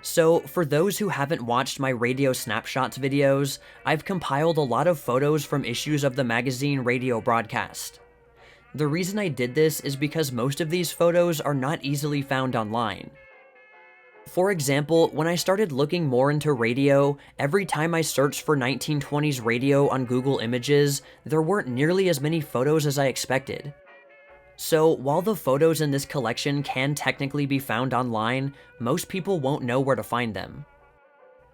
So, for those who haven't watched my Radio Snapshots videos, I've compiled a lot of photos from issues of the magazine Radio Broadcast. The reason I did this is because most of these photos are not easily found online. For example, when I started looking more into radio, every time I searched for 1920s radio on Google Images, there weren't nearly as many photos as I expected. So, while the photos in this collection can technically be found online, most people won't know where to find them.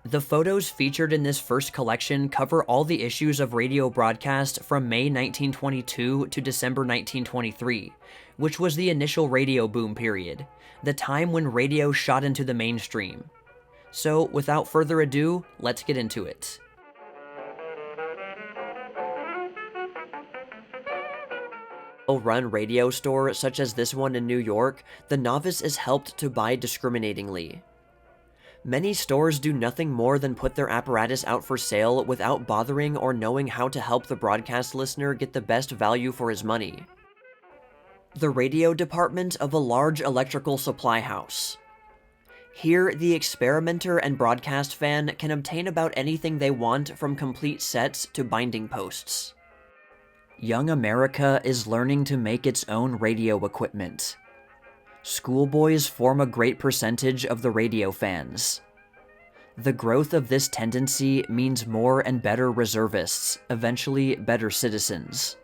The photos featured in this first collection cover all the issues of Radio Broadcast from May 1922 to December 1923, which was the initial radio boom period, the time when radio shot into the mainstream. So, without further ado, let's get into it. Run radio store such as this one in New York, the novice is helped to buy discriminatingly. Many stores do nothing more than put their apparatus out for sale without bothering or knowing how to help the broadcast listener get the best value for his money. The radio department of a large electrical supply house. Here, the experimenter and broadcast fan can obtain about anything they want, from complete sets to binding posts. Young America is learning to make its own radio equipment. Schoolboys form a great percentage of the radio fans. The growth of this tendency means more and better reservists, eventually better citizens.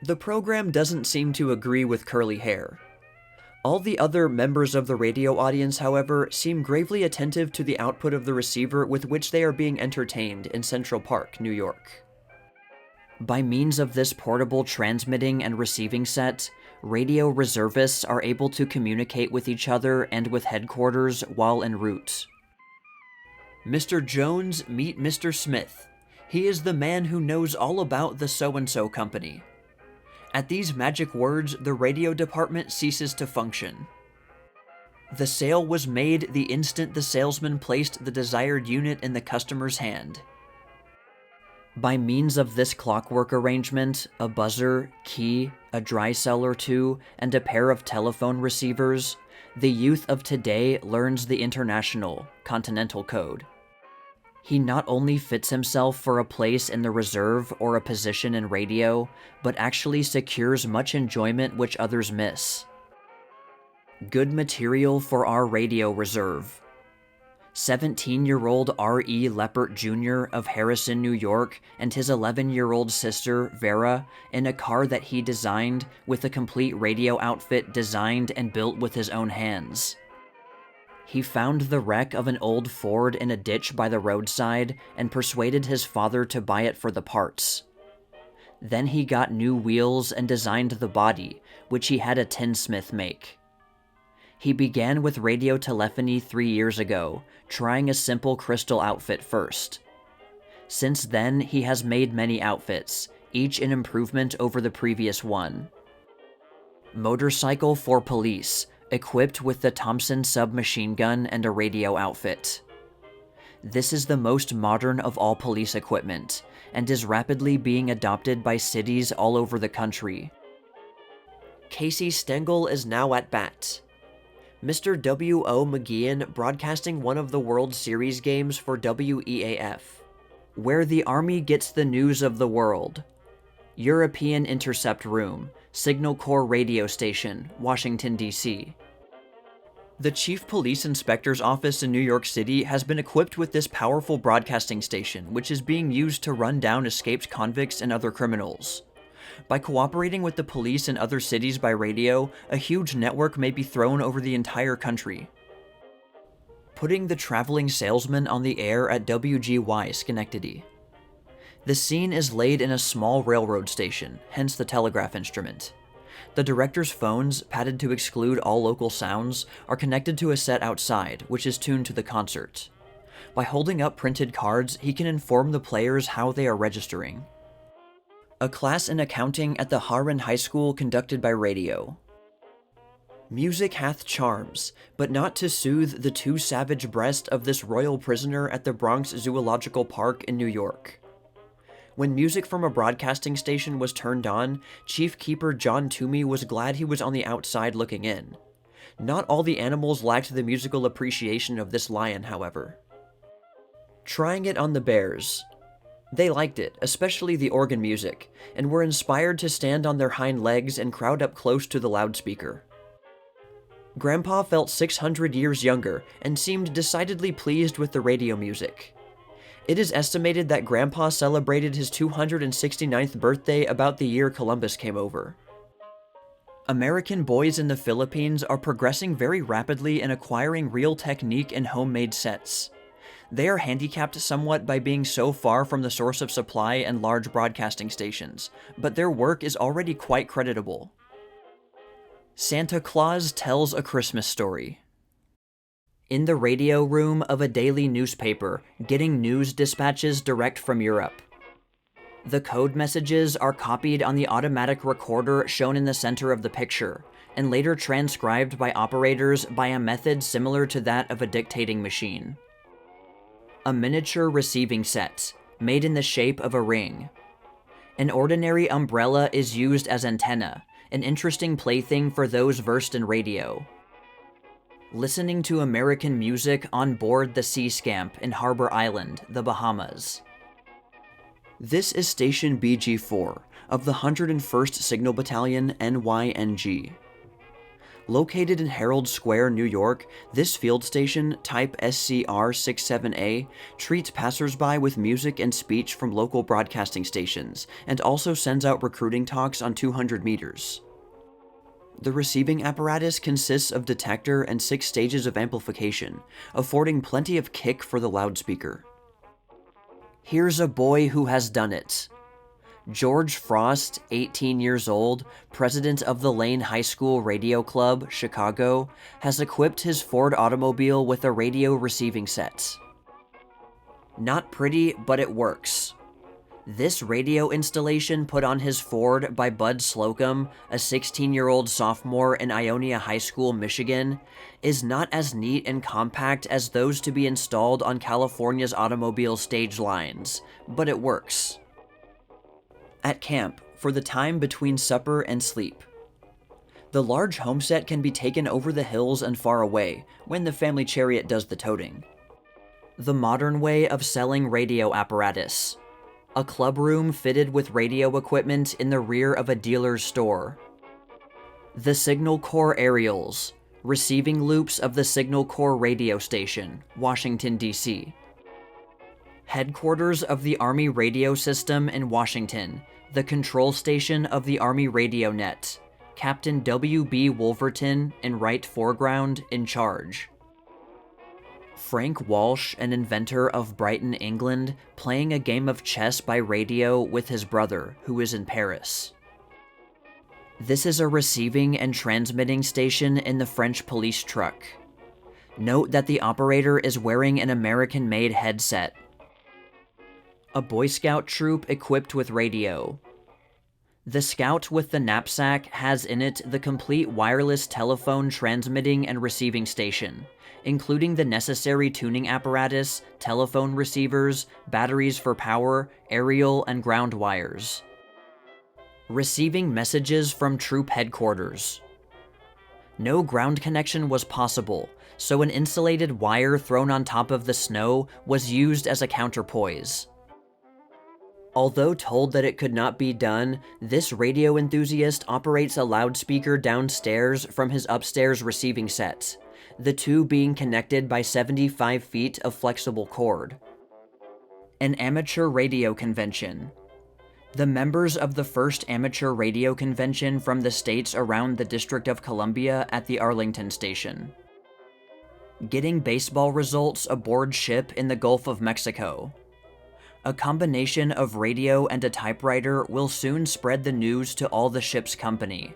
The program doesn't seem to agree with curly hair. All the other members of the radio audience, however, seem gravely attentive to the output of the receiver with which they are being entertained in Central Park, New York. By means of this portable transmitting and receiving set, radio reservists are able to communicate with each other and with headquarters while en route. Mr. Jones, meet Mr. Smith. He is the man who knows all about the so-and-so company. At these magic words, the radio department ceases to function. The sale was made the instant the salesman placed the desired unit in the customer's hand. By means of this clockwork arrangement, a buzzer, key, a dry cell or two, and a pair of telephone receivers, the youth of today learns the international, continental code. He not only fits himself for a place in the reserve or a position in radio, but actually secures much enjoyment which others miss. Good material for our radio reserve. 17-year-old R.E. Leppert Jr. of Harrison, New York, and his 11-year-old sister, Vera, in a car that he designed, with a complete radio outfit designed and built with his own hands. He found the wreck of an old Ford in a ditch by the roadside and persuaded his father to buy it for the parts. Then he got new wheels and designed the body, which he had a tinsmith make. He began with radio telephony 3 years ago, trying a simple crystal outfit first. Since then, he has made many outfits, each an improvement over the previous one. Motorcycle for police, equipped with the Thompson submachine gun and a radio outfit. This is the most modern of all police equipment, and is rapidly being adopted by cities all over the country. Casey Stengel is now at bat. Mr. W.O. McGeehan broadcasting one of the World Series games for WEAF. Where the Army gets the news of the world. European Intercept Room, Signal Corps Radio Station, Washington, D.C. The Chief Police Inspector's Office in New York City has been equipped with this powerful broadcasting station, which is being used to run down escaped convicts and other criminals. By cooperating with the police in other cities by radio, a huge network may be thrown over the entire country. Putting the traveling salesman on the air at WGY, Schenectady. The scene is laid in a small railroad station, hence the telegraph instrument. The director's phones, padded to exclude all local sounds, are connected to a set outside, which is tuned to the concert. By holding up printed cards, he can inform the players how they are registering. A class in accounting at the Harran High School conducted by radio. Music hath charms, but not to soothe the too savage breast of this royal prisoner at the Bronx Zoological Park in New York. When music from a broadcasting station was turned on, Chief Keeper John Toomey was glad he was on the outside looking in. Not all the animals lacked the musical appreciation of this lion, however. Trying it on the bears. They liked it, especially the organ music, and were inspired to stand on their hind legs and crowd up close to the loudspeaker. Grandpa felt 600 years younger and seemed decidedly pleased with the radio music. It is estimated that Grandpa celebrated his 269th birthday about the year Columbus came over. American boys in the Philippines are progressing very rapidly in acquiring real technique and homemade sets. They are handicapped somewhat by being so far from the source of supply and large broadcasting stations, but their work is already quite creditable. Santa Claus tells a Christmas story. In the radio room of a daily newspaper, getting news dispatches direct from Europe. The code messages are copied on the automatic recorder shown in the center of the picture, and later transcribed by operators by a method similar to that of a dictating machine. A miniature receiving set, made in the shape of a ring. An ordinary umbrella is used as antenna, an interesting plaything for those versed in radio. Listening to American music on board the Sea Scamp in Harbor Island, the Bahamas. This is Station BG-4 of the 101st Signal Battalion, NYNG. Located in Herald Square, New York, this field station, type SCR-67A, treats passersby with music and speech from local broadcasting stations, and also sends out recruiting talks on 200 meters. The receiving apparatus consists of detector and 6 stages of amplification, affording plenty of kick for the loudspeaker. Here's a boy who has done it. George Frost, 18 years old, president of the Lane High School Radio Club, Chicago, has equipped his Ford automobile with a radio receiving set. Not pretty, but it works. This radio installation put on his Ford by Bud Slocum, a 16-year-old sophomore in Ionia High School, Michigan, is not as neat and compact as those to be installed on California's automobile stage lines, but it works. At camp, for the time between supper and sleep. The large home set can be taken over the hills and far away, when the family chariot does the toting. The modern way of selling radio apparatus. A club room fitted with radio equipment in the rear of a dealer's store. The Signal Corps aerials, receiving loops of the Signal Corps radio station, Washington, D.C. Headquarters of the Army Radio System in Washington, the control station of the Army Radio Net, Captain W.B. Wolverton, in right foreground, in charge. Frank Walsh, an inventor of Brighton, England, playing a game of chess by radio with his brother, who is in Paris. This is a receiving and transmitting station in the French police truck. Note that the operator is wearing an American-made headset. A Boy Scout troop equipped with radio. The Scout with the knapsack has in it the complete wireless telephone transmitting and receiving station, including the necessary tuning apparatus, telephone receivers, batteries for power, aerial and ground wires. Receiving messages from troop headquarters. No ground connection was possible, so an insulated wire thrown on top of the snow was used as a counterpoise. Although told that it could not be done, this radio enthusiast operates a loudspeaker downstairs from his upstairs receiving set, the two being connected by 75 feet of flexible cord. An amateur radio convention. The members of the first amateur radio convention from the states around the District of Columbia at the Arlington station. Getting baseball results aboard ship in the Gulf of Mexico. A combination of radio and a typewriter will soon spread the news to all the ship's company.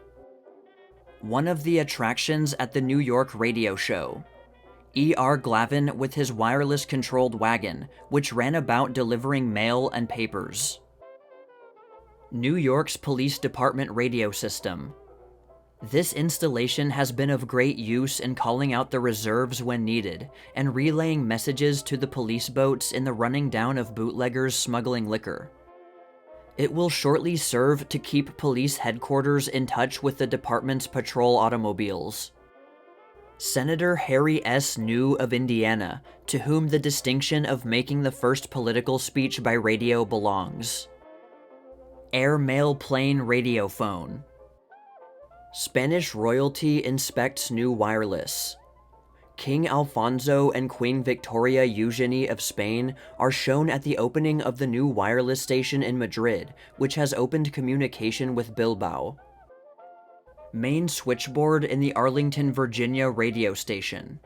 One of the attractions at the New York radio show. E.R. Glavin with his wireless-controlled wagon, which ran about delivering mail and papers. New York's Police Department radio system. This installation has been of great use in calling out the reserves when needed, and relaying messages to the police boats in the running down of bootleggers smuggling liquor. It will shortly serve to keep police headquarters in touch with the department's patrol automobiles. Senator Harry S. New of Indiana, to whom the distinction of making the first political speech by radio belongs. Air Mail Plane Radiophone. Spanish royalty inspects new wireless. King Alfonso and Queen Victoria Eugenie of Spain are shown at the opening of the new wireless station in Madrid, which has opened communication with Bilbao. Main switchboard in the Arlington, Virginia radio station.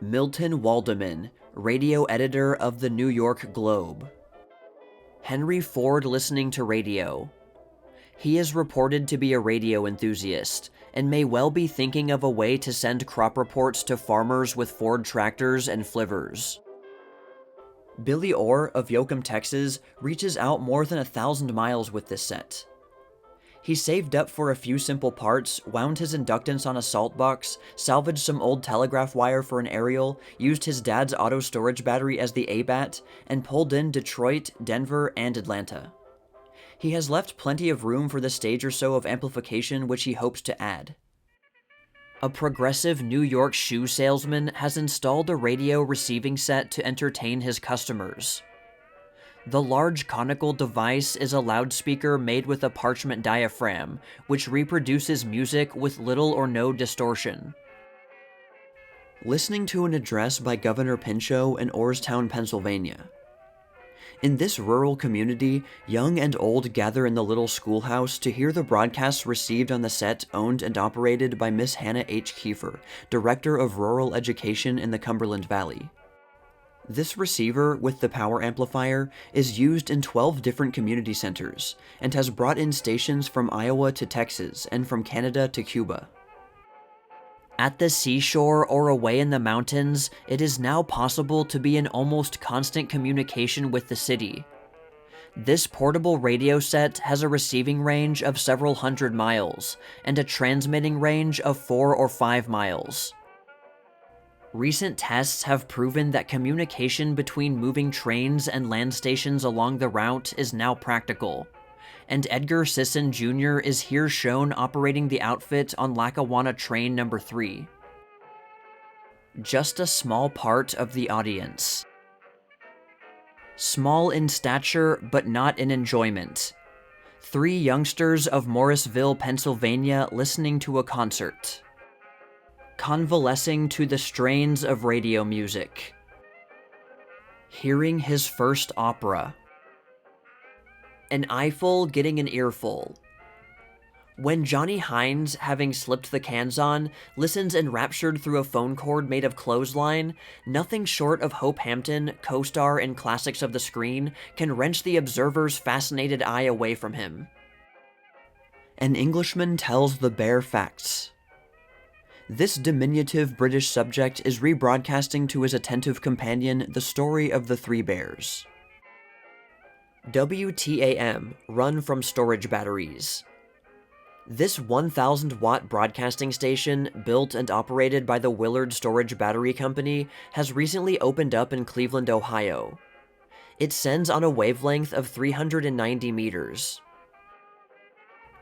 Milton Waldman, radio editor of the New York Globe. Henry Ford listening to radio. He is reported to be a radio enthusiast, and may well be thinking of a way to send crop reports to farmers with Ford tractors and flivvers. Billy Orr of Yoakum, Texas, reaches out more than 1,000 miles with this set. He saved up for a few simple parts, wound his inductance on a salt box, salvaged some old telegraph wire for an aerial, used his dad's auto storage battery as the ABAT, and pulled in Detroit, Denver, and Atlanta. He has left plenty of room for the stage or so of amplification which he hopes to add. A progressive New York shoe salesman has installed a radio receiving set to entertain his customers. The large conical device is a loudspeaker made with a parchment diaphragm, which reproduces music with little or no distortion. Listening to an address by Governor Pinchot in Orrstown, Pennsylvania. In this rural community, young and old gather in the little schoolhouse to hear the broadcasts received on the set owned and operated by Miss Hannah H. Kiefer, Director of Rural Education in the Cumberland Valley. This receiver, with the power amplifier, is used in 12 different community centers, and has brought in stations from Iowa to Texas and from Canada to Cuba. At the seashore or away in the mountains, it is now possible to be in almost constant communication with the city. This portable radio set has a receiving range of several hundred miles, and a transmitting range of 4 or 5 miles. Recent tests have proven that communication between moving trains and land stations along the route is now practical, and Edgar Sisson Jr. is here shown operating the outfit on Lackawanna Train number 3. Just a small part of the audience. Small in stature, but not in enjoyment. 3 youngsters of Morrisville, Pennsylvania listening to a concert. Convalescing to the strains of radio music. Hearing his first opera. An eyeful getting an earful. When Johnny Hines, having slipped the cans on, listens enraptured through a phone cord made of clothesline, nothing short of Hope Hampton, co-star in classics of the screen, can wrench the observer's fascinated eye away from him. An Englishman tells the bare facts. This diminutive British subject is rebroadcasting to his attentive companion the story of the 3 bears. WTAM, run from storage batteries. This 1,000-watt broadcasting station, built and operated by the Willard Storage Battery Company, has recently opened up in Cleveland, Ohio. It sends on a wavelength of 390 meters.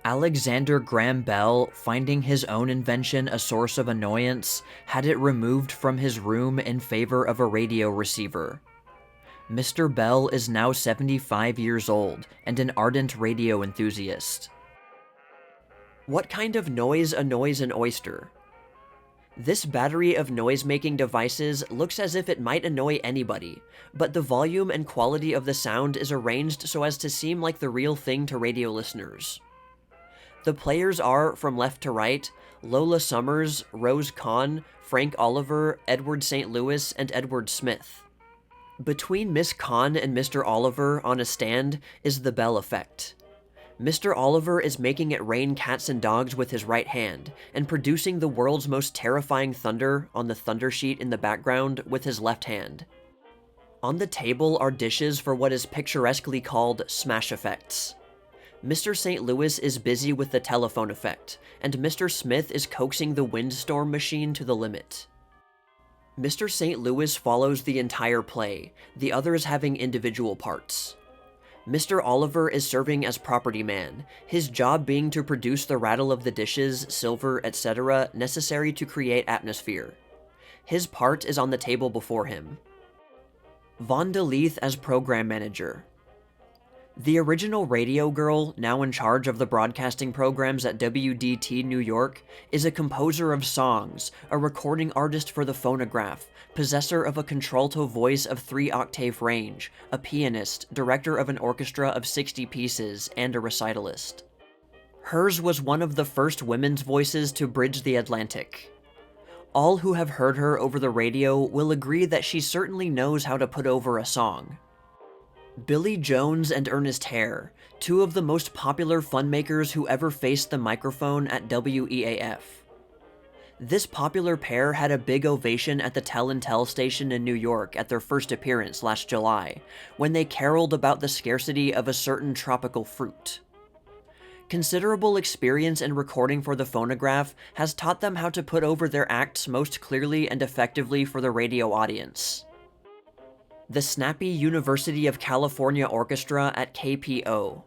Alexander Graham Bell, finding his own invention a source of annoyance, had it removed from his room in favor of a radio receiver. Mr. Bell is now 75 years old and an ardent radio enthusiast. What kind of noise annoys an oyster? This battery of noise-making devices looks as if it might annoy anybody, but the volume and quality of the sound is arranged so as to seem like the real thing to radio listeners. The players are, from left to right, Lola Summers, Rose Kahn, Frank Oliver, Edward St. Louis, and Edward Smith. Between Miss Kahn and Mr. Oliver on a stand is the Bell effect. Mr. Oliver is making it rain cats and dogs with his right hand, and producing the world's most terrifying thunder on the thunder sheet in the background with his left hand. On the table are dishes for what is picturesquely called smash effects. Mr. St. Louis is busy with the telephone effect, and Mr. Smith is coaxing the windstorm machine to the limit. Mr. St. Louis follows the entire play, the others having individual parts. Mr. Oliver is serving as property man, his job being to produce the rattle of the dishes, silver, etc. necessary to create atmosphere. His part is on the table before him. Von de Leith as program manager. The original radio girl, now in charge of the broadcasting programs at WDT New York, is a composer of songs, a recording artist for the phonograph, possessor of a contralto voice of 3-octave range, a pianist, director of an orchestra of 60 pieces, and a recitalist. Hers was one of the first women's voices to bridge the Atlantic. All who have heard her over the radio will agree that she certainly knows how to put over a song. Billy Jones and Ernest Hare, two of the most popular funmakers who ever faced the microphone at WEAF. This popular pair had a big ovation at the Tell and Tell station in New York at their first appearance last July, when they caroled about the scarcity of a certain tropical fruit. Considerable experience in recording for the phonograph has taught them how to put over their acts most clearly and effectively for the radio audience. The snappy University of California Orchestra at KPO.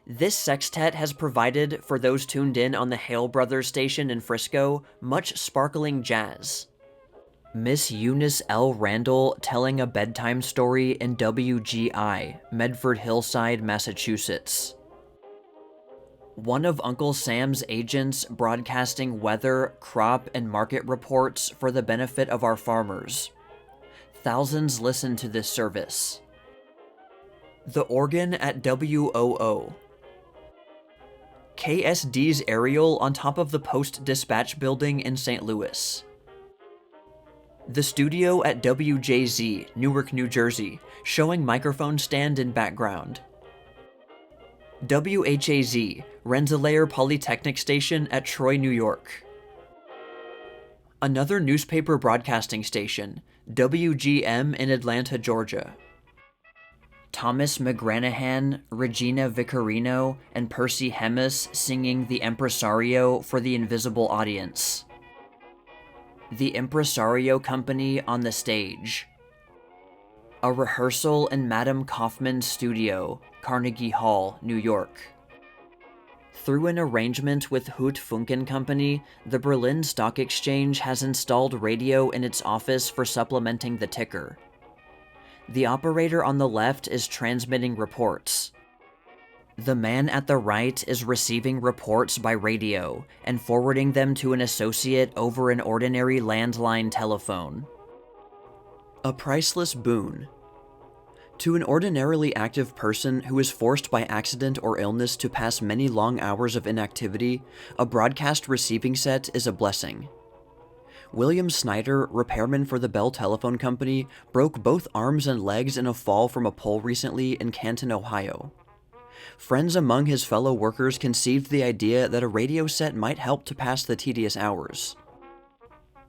This sextet has provided, for those tuned in on the Hale Brothers station in Frisco, much sparkling jazz. Miss Eunice L. Randall telling a bedtime story in WGI, Medford Hillside, Massachusetts. One of Uncle Sam's agents broadcasting weather, crop, and market reports for the benefit of our farmers. Thousands listen to this service. The organ at WOO. KSD's aerial on top of the Post-Dispatch building in St. Louis. The studio at WJZ, Newark, New Jersey, showing microphone stand in background. WHAZ, Rensselaer Polytechnic Station at Troy, New York. Another newspaper broadcasting station, WGM in Atlanta, Georgia. Thomas McGranahan, Regina Vicarino, and Percy Hemis singing The Impresario for the invisible audience. The Impresario Company on the stage. A rehearsal in Madame Kaufman's studio, Carnegie Hall, New York. Through an arrangement with Hoot Funken Company, the Berlin Stock Exchange has installed radio in its office for supplementing the ticker. The operator on the left is transmitting reports. The man at the right is receiving reports by radio and forwarding them to an associate over an ordinary landline telephone. A priceless boon. To an ordinarily active person who is forced by accident or illness to pass many long hours of inactivity, a broadcast receiving set is a blessing. William Snyder, repairman for the Bell Telephone Company, broke both arms and legs in a fall from a pole recently in Canton, Ohio. Friends among his fellow workers conceived the idea that a radio set might help to pass the tedious hours.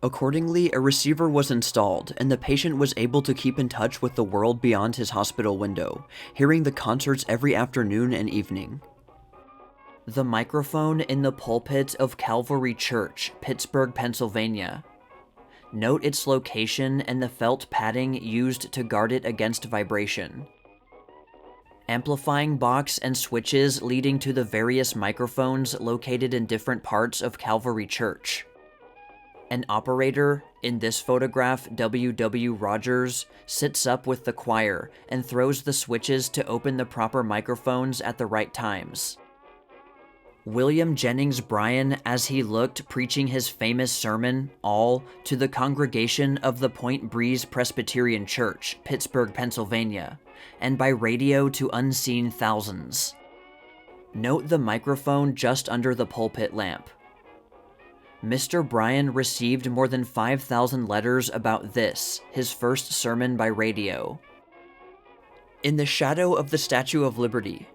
Accordingly, a receiver was installed, and the patient was able to keep in touch with the world beyond his hospital window, hearing the concerts every afternoon and evening. The microphone in the pulpit of Calvary Church, Pittsburgh, Pennsylvania. Note its location and the felt padding used to guard it against vibration. Amplifying box and switches leading to the various microphones located in different parts of Calvary Church. An operator, in this photograph W.W. Rogers, sits up with the choir and throws the switches to open the proper microphones at the right times. William Jennings Bryan as he looked preaching his famous sermon, all, to the congregation of the Point Breeze Presbyterian Church, Pittsburgh, Pennsylvania, and by radio to unseen thousands. Note the microphone just under the pulpit lamp. Mr. Bryan received more than 5,000 letters about this, his first sermon by radio. In the shadow of the Statue of Liberty.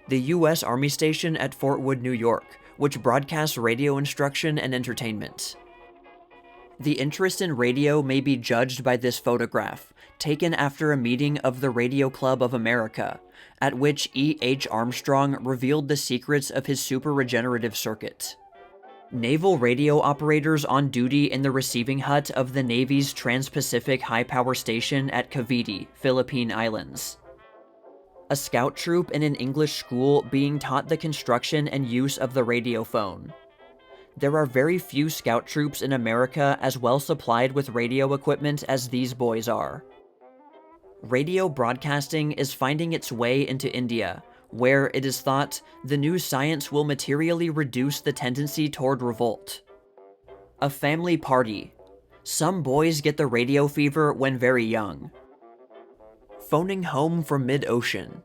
The U.S. Army station at Fort Wood, New York, which broadcasts radio instruction and entertainment. The interest in radio may be judged by this photograph, taken after a meeting of the Radio Club of America, at which E. H. Armstrong revealed the secrets of his super-regenerative circuit. Naval radio operators on duty in the receiving hut of the Navy's Trans-Pacific High-Power Station at Cavite, Philippine Islands. a scout troop in an English school being taught the construction and use of the radiophone. There are very few scout troops in America as well supplied with radio equipment as these boys are. Radio broadcasting is finding its way into India, where it is thought the new science will materially reduce the tendency toward revolt. A family party. Some boys get the radio fever when very young. Phoning home from mid-ocean.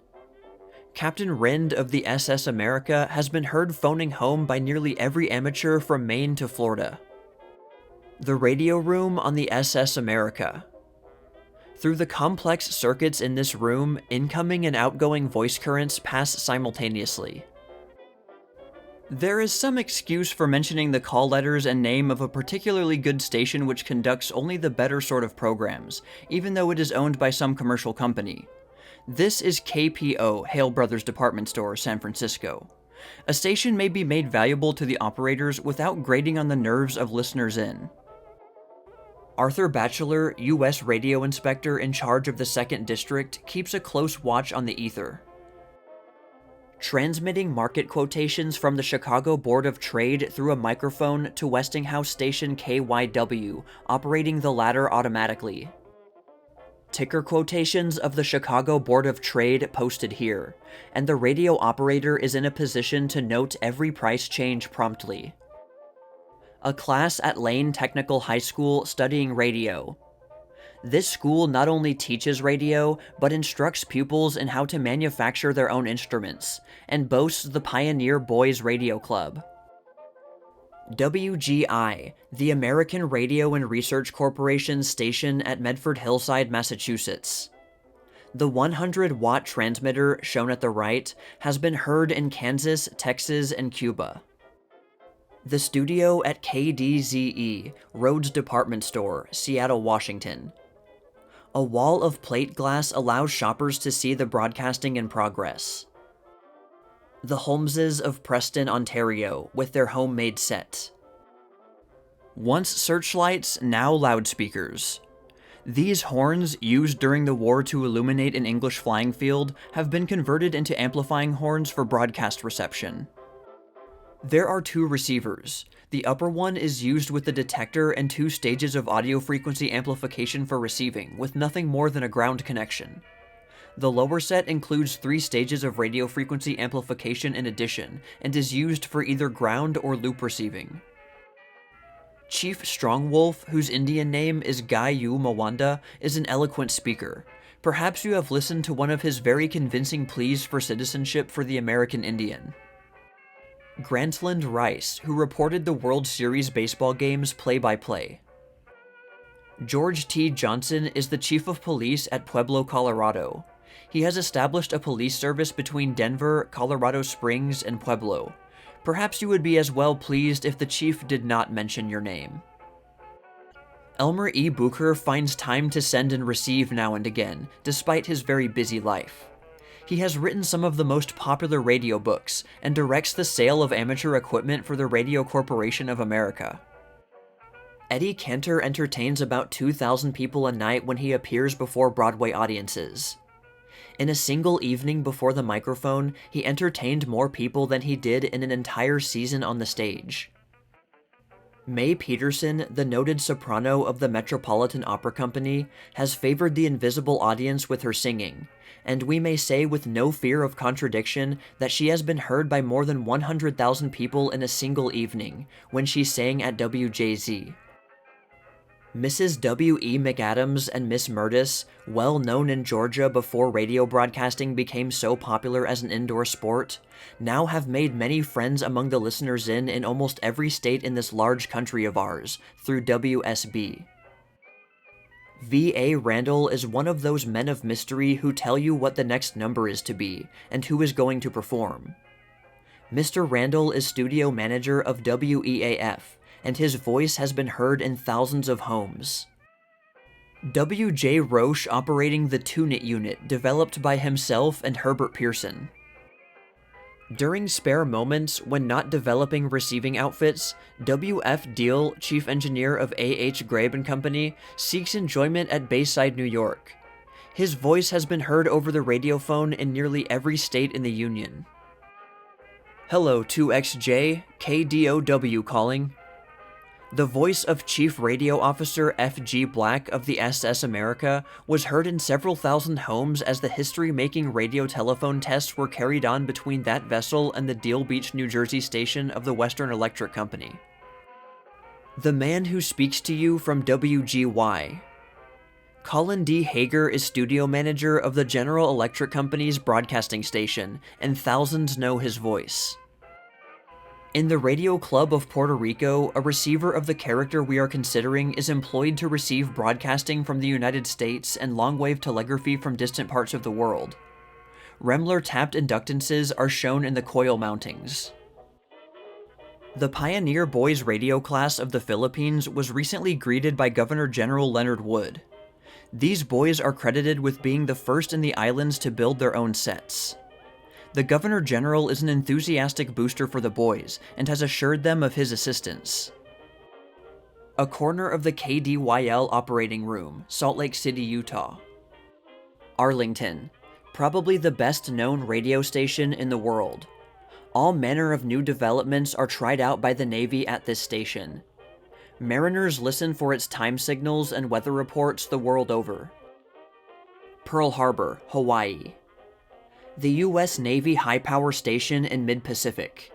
Captain Rind of the SS America has been heard phoning home by nearly every amateur from Maine to Florida. The radio room on the SS America. Through the complex circuits in this room, incoming and outgoing voice currents pass simultaneously. There is some excuse for mentioning the call letters and name of a particularly good station which conducts only the better sort of programs, even though it is owned by some commercial company. This is KPO, Hale Brothers Department Store, San Francisco. A station may be made valuable to the operators without grating on the nerves of listeners in. Arthur Batchelor, U.S. radio inspector in charge of the 2nd District, keeps a close watch on the ether. Transmitting market quotations from the Chicago Board of Trade through a microphone to Westinghouse station KYW, operating the latter automatically. Ticker quotations of the Chicago Board of Trade posted here, and the radio operator is in a position to note every price change promptly. A class at Lane Technical High School studying radio. This school not only teaches radio, but instructs pupils in how to manufacture their own instruments, and boasts the Pioneer Boys Radio Club. WGI, the American Radio and Research Corporation station at Medford Hillside, Massachusetts. The 100-watt transmitter, shown at the right, has been heard in Kansas, Texas, and Cuba. The studio at KDZE, Rhodes Department Store, Seattle, Washington. A wall of plate glass allows shoppers to see the broadcasting in progress. The Holmeses of Preston, Ontario, with their homemade set. Once searchlights, now loudspeakers. These horns, used during the war to illuminate an English flying field, have been converted into amplifying horns for broadcast reception. There are 2 receivers. The upper one is used with the detector and 2 stages of audio frequency amplification for receiving, with nothing more than a ground connection. The lower set includes 3 stages of radio frequency amplification in addition, and is used for either ground or loop receiving. Chief Strongwolf, whose Indian name is Gayu Mawanda, is an eloquent speaker. Perhaps you have listened to one of his very convincing pleas for citizenship for the American Indian. Grantland Rice, who reported the World Series baseball games play-by-play. George T. Johnson is the chief of police at Pueblo, Colorado. He has established a police service between Denver, Colorado Springs, and Pueblo. Perhaps you would be as well pleased if the chief did not mention your name. Elmer E. Bucher finds time to send and receive now and again, despite his very busy life. He has written some of the most popular radio books, and directs the sale of amateur equipment for the Radio Corporation of America. Eddie Cantor entertains about 2,000 people a night when he appears before Broadway audiences. In a single evening before the microphone, he entertained more people than he did in an entire season on the stage. Mae Peterson, the noted soprano of the Metropolitan Opera Company, has favored the invisible audience with her singing, and we may say with no fear of contradiction that she has been heard by more than 100,000 people in a single evening, when she sang at WJZ. Mrs. W. E. McAdams and Miss Murdis, well known in Georgia before radio broadcasting became so popular as an indoor sport, now have made many friends among the listeners in almost every state in this large country of ours, through WSB. V.A. Randall is one of those men of mystery who tell you what the next number is to be, and who is going to perform. Mr. Randall is studio manager of WEAF, and his voice has been heard in thousands of homes. W.J. Roche operating the Tunit unit developed by himself and Herbert Pearson. During spare moments, when not developing receiving outfits, W.F. Deal, chief engineer of A.H. Grabe & Company, seeks enjoyment at Bayside, New York. His voice has been heard over the radiophone in nearly every state in the Union. Hello, 2XJ, KDOW calling. The voice of Chief Radio Officer F.G. Black of the SS America was heard in several thousand homes as the history-making radio telephone tests were carried on between that vessel and the Deal Beach, New Jersey station of the Western Electric Company. The man who speaks to you from WGY. Colin D. Hager is studio manager of the General Electric Company's broadcasting station, and thousands know his voice. In the Radio Club of Puerto Rico, a receiver of the character we are considering is employed to receive broadcasting from the United States and long-wave telegraphy from distant parts of the world. Remler tapped inductances are shown in the coil mountings. The Pioneer Boys radio class of the Philippines was recently greeted by Governor General Leonard Wood. These boys are credited with being the first in the islands to build their own sets. The Governor General is an enthusiastic booster for the boys and has assured them of his assistance. A corner of the KDYL operating room, Salt Lake City, Utah. Arlington, probably the best-known radio station in the world. All manner of new developments are tried out by the Navy at this station. Mariners listen for its time signals and weather reports the world over. Pearl Harbor, Hawaii. The U.S. Navy high-power station in mid-Pacific.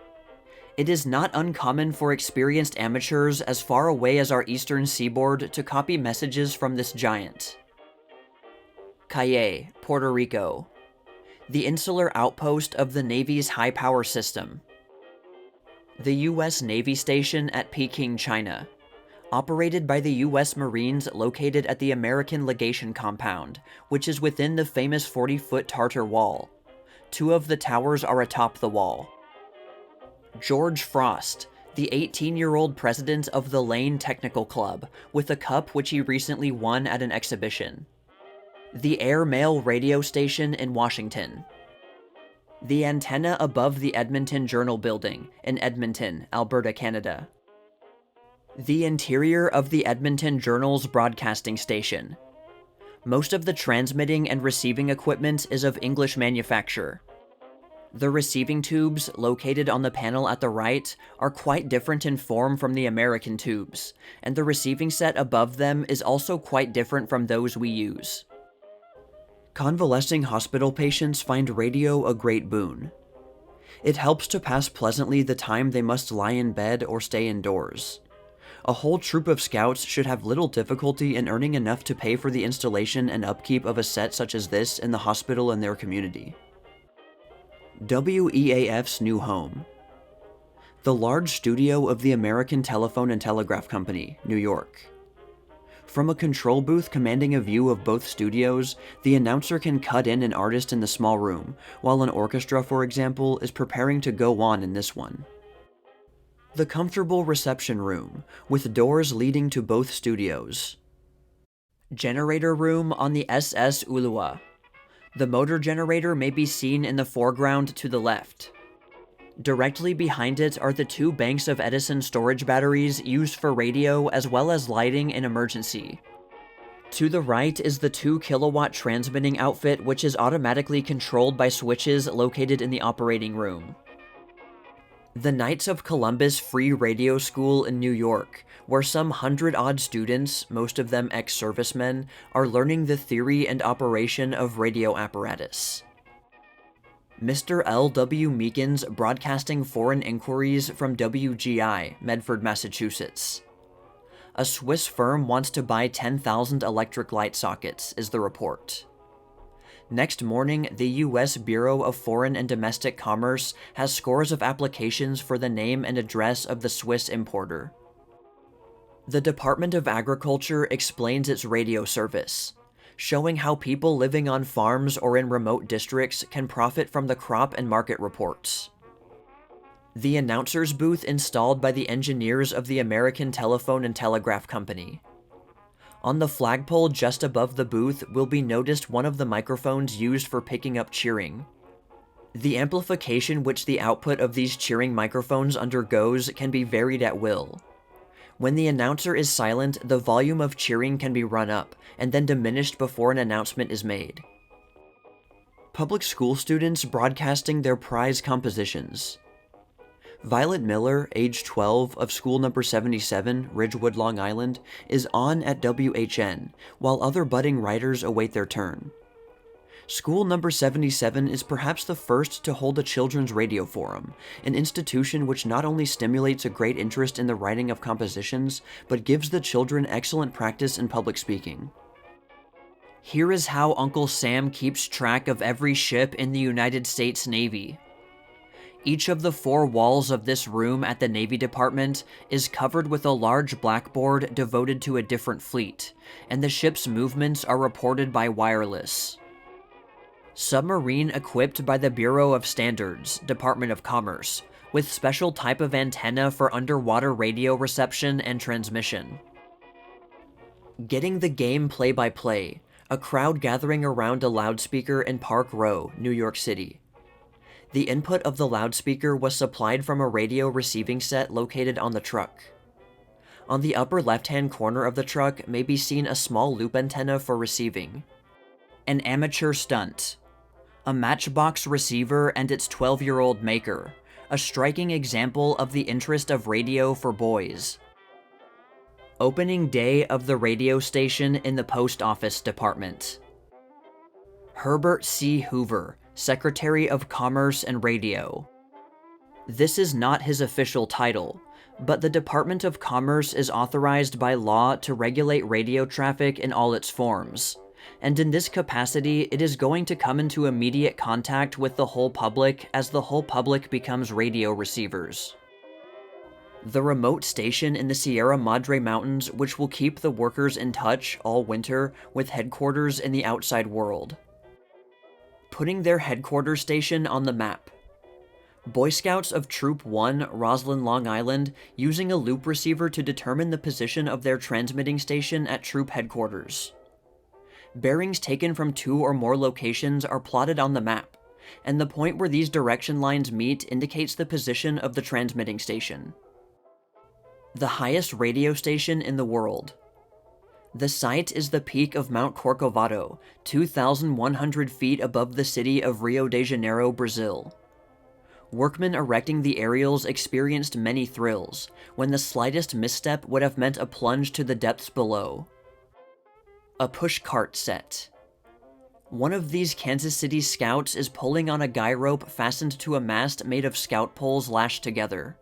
It is not uncommon for experienced amateurs as far away as our eastern seaboard to copy messages from this giant. Cayey, Puerto Rico. The insular outpost of the Navy's high-power system. The U.S. Navy station at Peking, China. Operated by the U.S. Marines located at the American Legation Compound, which is within the famous 40-foot Tartar Wall. 2 of the towers are atop the wall. George Frost, the 18-year-old president of the Lane Technical Club, with a cup which he recently won at an exhibition. The Air Mail radio station in Washington. The antenna above the Edmonton Journal building in Edmonton, Alberta, Canada. The interior of the Edmonton Journal's broadcasting station. Most of the transmitting and receiving equipment is of English manufacture. The receiving tubes, located on the panel at the right, are quite different in form from the American tubes, and the receiving set above them is also quite different from those we use. Convalescing hospital patients find radio a great boon. It helps to pass pleasantly the time they must lie in bed or stay indoors. A whole troop of scouts should have little difficulty in earning enough to pay for the installation and upkeep of a set such as this in the hospital in their community. WEAF's new home. The large studio of the American Telephone and Telegraph Company, New York. From a control booth commanding a view of both studios, the announcer can cut in an artist in the small room, while an orchestra, for example, is preparing to go on in this one. The comfortable reception room, with doors leading to both studios. Generator room on the SS Ulua. The motor generator may be seen in the foreground to the left. Directly behind it are the 2 banks of Edison storage batteries used for radio as well as lighting in emergency. To the right is the 2 kilowatt transmitting outfit, which is automatically controlled by switches located in the operating room. The Knights of Columbus Free Radio School in New York, where some 100-odd students, most of them ex-servicemen, are learning the theory and operation of radio apparatus. Mr. L.W. Meekins broadcasting foreign inquiries from WGI, Medford, Massachusetts. A Swiss firm wants to buy 10,000 electric light sockets, is the report. Next morning, the U.S. Bureau of Foreign and Domestic Commerce has scores of applications for the name and address of the Swiss importer. The Department of Agriculture explains its radio service, showing how people living on farms or in remote districts can profit from the crop and market reports. The announcer's booth installed by the engineers of the American Telephone and Telegraph Company. On the flagpole just above the booth will be noticed one of the microphones used for picking up cheering. The amplification which the output of these cheering microphones undergoes can be varied at will. When the announcer is silent, the volume of cheering can be run up, and then diminished before an announcement is made. Public school students broadcasting their prize compositions. Violet Miller, age 12, of school number 77, Ridgewood, Long Island, is on at WHN, while other budding writers await their turn. School number 77 is perhaps the first to hold a children's radio forum, an institution which not only stimulates a great interest in the writing of compositions, but gives the children excellent practice in public speaking. Here is how Uncle Sam keeps track of every ship in the United States Navy. Each of the 4 walls of this room at the Navy Department is covered with a large blackboard devoted to a different fleet, and the ship's movements are reported by wireless. Submarine equipped by the Bureau of Standards, Department of Commerce, with special type of antenna for underwater radio reception and transmission. Getting the game play-by-play, a crowd gathering around a loudspeaker in Park Row, New York City. The input of the loudspeaker was supplied from a radio receiving set located on the truck. On the upper left-hand corner of the truck may be seen a small loop antenna for receiving. An amateur stunt. A matchbox receiver and its 12-year-old maker, a striking example of the interest of radio for boys. Opening day of the radio station in the Post Office Department. Herbert C. Hoover, Secretary of Commerce and Radio. This is not his official title, but the Department of Commerce is authorized by law to regulate radio traffic in all its forms, and in this capacity it is going to come into immediate contact with the whole public as the whole public becomes radio receivers. The remote station in the Sierra Madre Mountains which will keep the workers in touch all winter with headquarters in the outside world. Putting their headquarters station on the map. Boy Scouts of Troop 1, Roslyn, Long Island, using a loop receiver to determine the position of their transmitting station at troop headquarters. Bearings taken from 2 or more locations are plotted on the map, and the point where these direction lines meet indicates the position of the transmitting station. The highest radio station in the world. The site is the peak of Mount Corcovado, 2,100 feet above the city of Rio de Janeiro, Brazil. Workmen erecting the aerials experienced many thrills, when the slightest misstep would have meant a plunge to the depths below. A pushcart set. One of these Kansas City scouts is pulling on a guy rope fastened to a mast made of scout poles lashed together.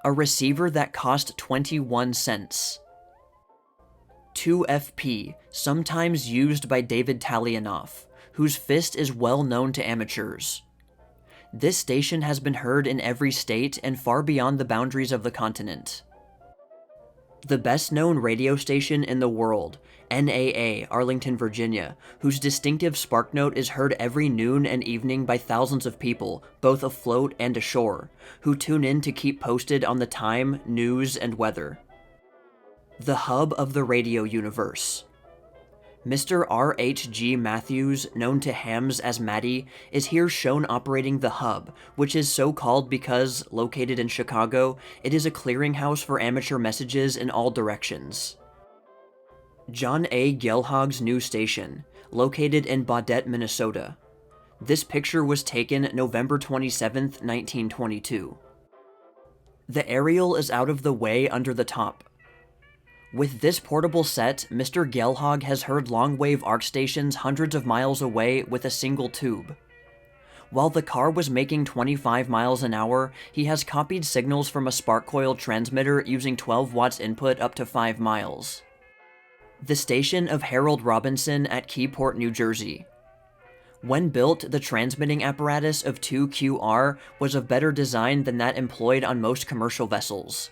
A receiver that cost 21 cents. 2FP, sometimes used by David Talianoff, whose fist is well known to amateurs. This station has been heard in every state and far beyond the boundaries of the continent. The best-known radio station in the world, NAA, Arlington, Virginia, whose distinctive spark note is heard every noon and evening by thousands of people, both afloat and ashore, who tune in to keep posted on the time, news, and weather. The hub of the radio universe. Mr. R.H.G. Matthews, known to hams as Matty, is here shown operating the hub, which is so called because, located in Chicago, it is a clearinghouse for amateur messages in all directions. John A. Gellhog's new station, located in Baudette, Minnesota. This picture was taken November 27, 1922. The aerial is out of the way under the top. With this portable set, Mr. Gellhog has heard long-wave arc stations hundreds of miles away with a single tube. While the car was making 25 miles an hour, he has copied signals from a spark coil transmitter using 12 watts input up to 5 miles. The station of Harold Robinson at Keyport, New Jersey. When built, the transmitting apparatus of 2QR was of better design than that employed on most commercial vessels.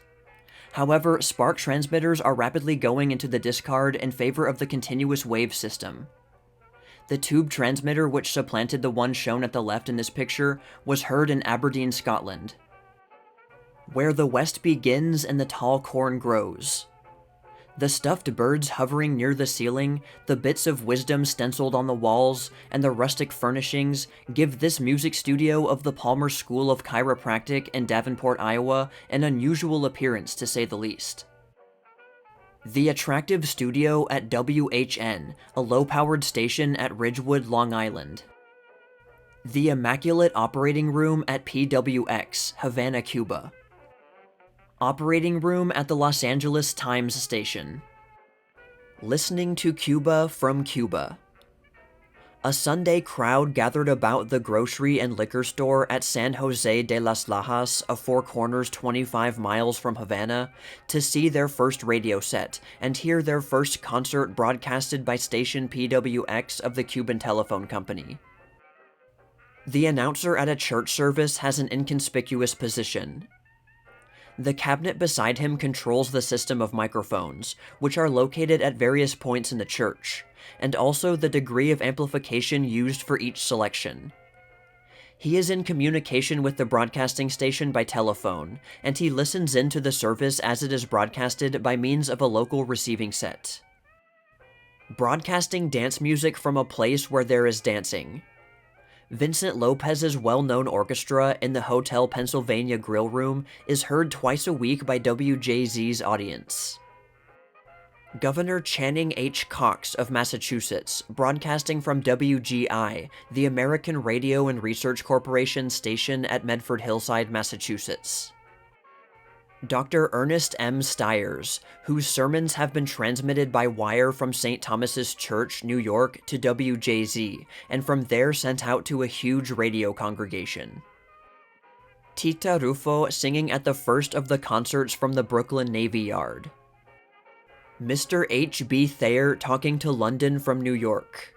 However, spark transmitters are rapidly going into the discard in favor of the continuous wave system. The tube transmitter which supplanted the one shown at the left in this picture was heard in Aberdeen, Scotland. Where the West begins and the tall corn grows. The stuffed birds hovering near the ceiling, the bits of wisdom stenciled on the walls, and the rustic furnishings give this music studio of the Palmer School of Chiropractic in Davenport, Iowa, an unusual appearance, to say the least. The attractive studio at WHN, a low-powered station at Ridgewood, Long Island. The immaculate operating room at PWX, Havana, Cuba. Operating room at the Los Angeles Times station. Listening to Cuba from Cuba. A Sunday crowd gathered about the grocery and liquor store at San Jose de las Lajas, a Four Corners 25 miles from Havana, to see their first radio set and hear their first concert broadcasted by station PWX of the Cuban Telephone Company. The announcer at a church service has an inconspicuous position. The cabinet beside him controls the system of microphones, which are located at various points in the church, and also the degree of amplification used for each selection. He is in communication with the broadcasting station by telephone, and he listens in to the service as it is broadcasted by means of a local receiving set. Broadcasting dance music from a place where there is dancing. Vincent Lopez's well-known orchestra in the Hotel Pennsylvania Grill Room is heard twice a week by WJZ's audience. Governor Channing H. Cox of Massachusetts, broadcasting from WGI, the American Radio and Research Corporation station at Medford Hillside, Massachusetts. Dr. Ernest M. Stiers, whose sermons have been transmitted by wire from St. Thomas's Church, New York, to WJZ, and from there sent out to a huge radio congregation. Tita Rufo singing at the first of the concerts from the Brooklyn Navy Yard. Mr. H.B. Thayer talking to London from New York.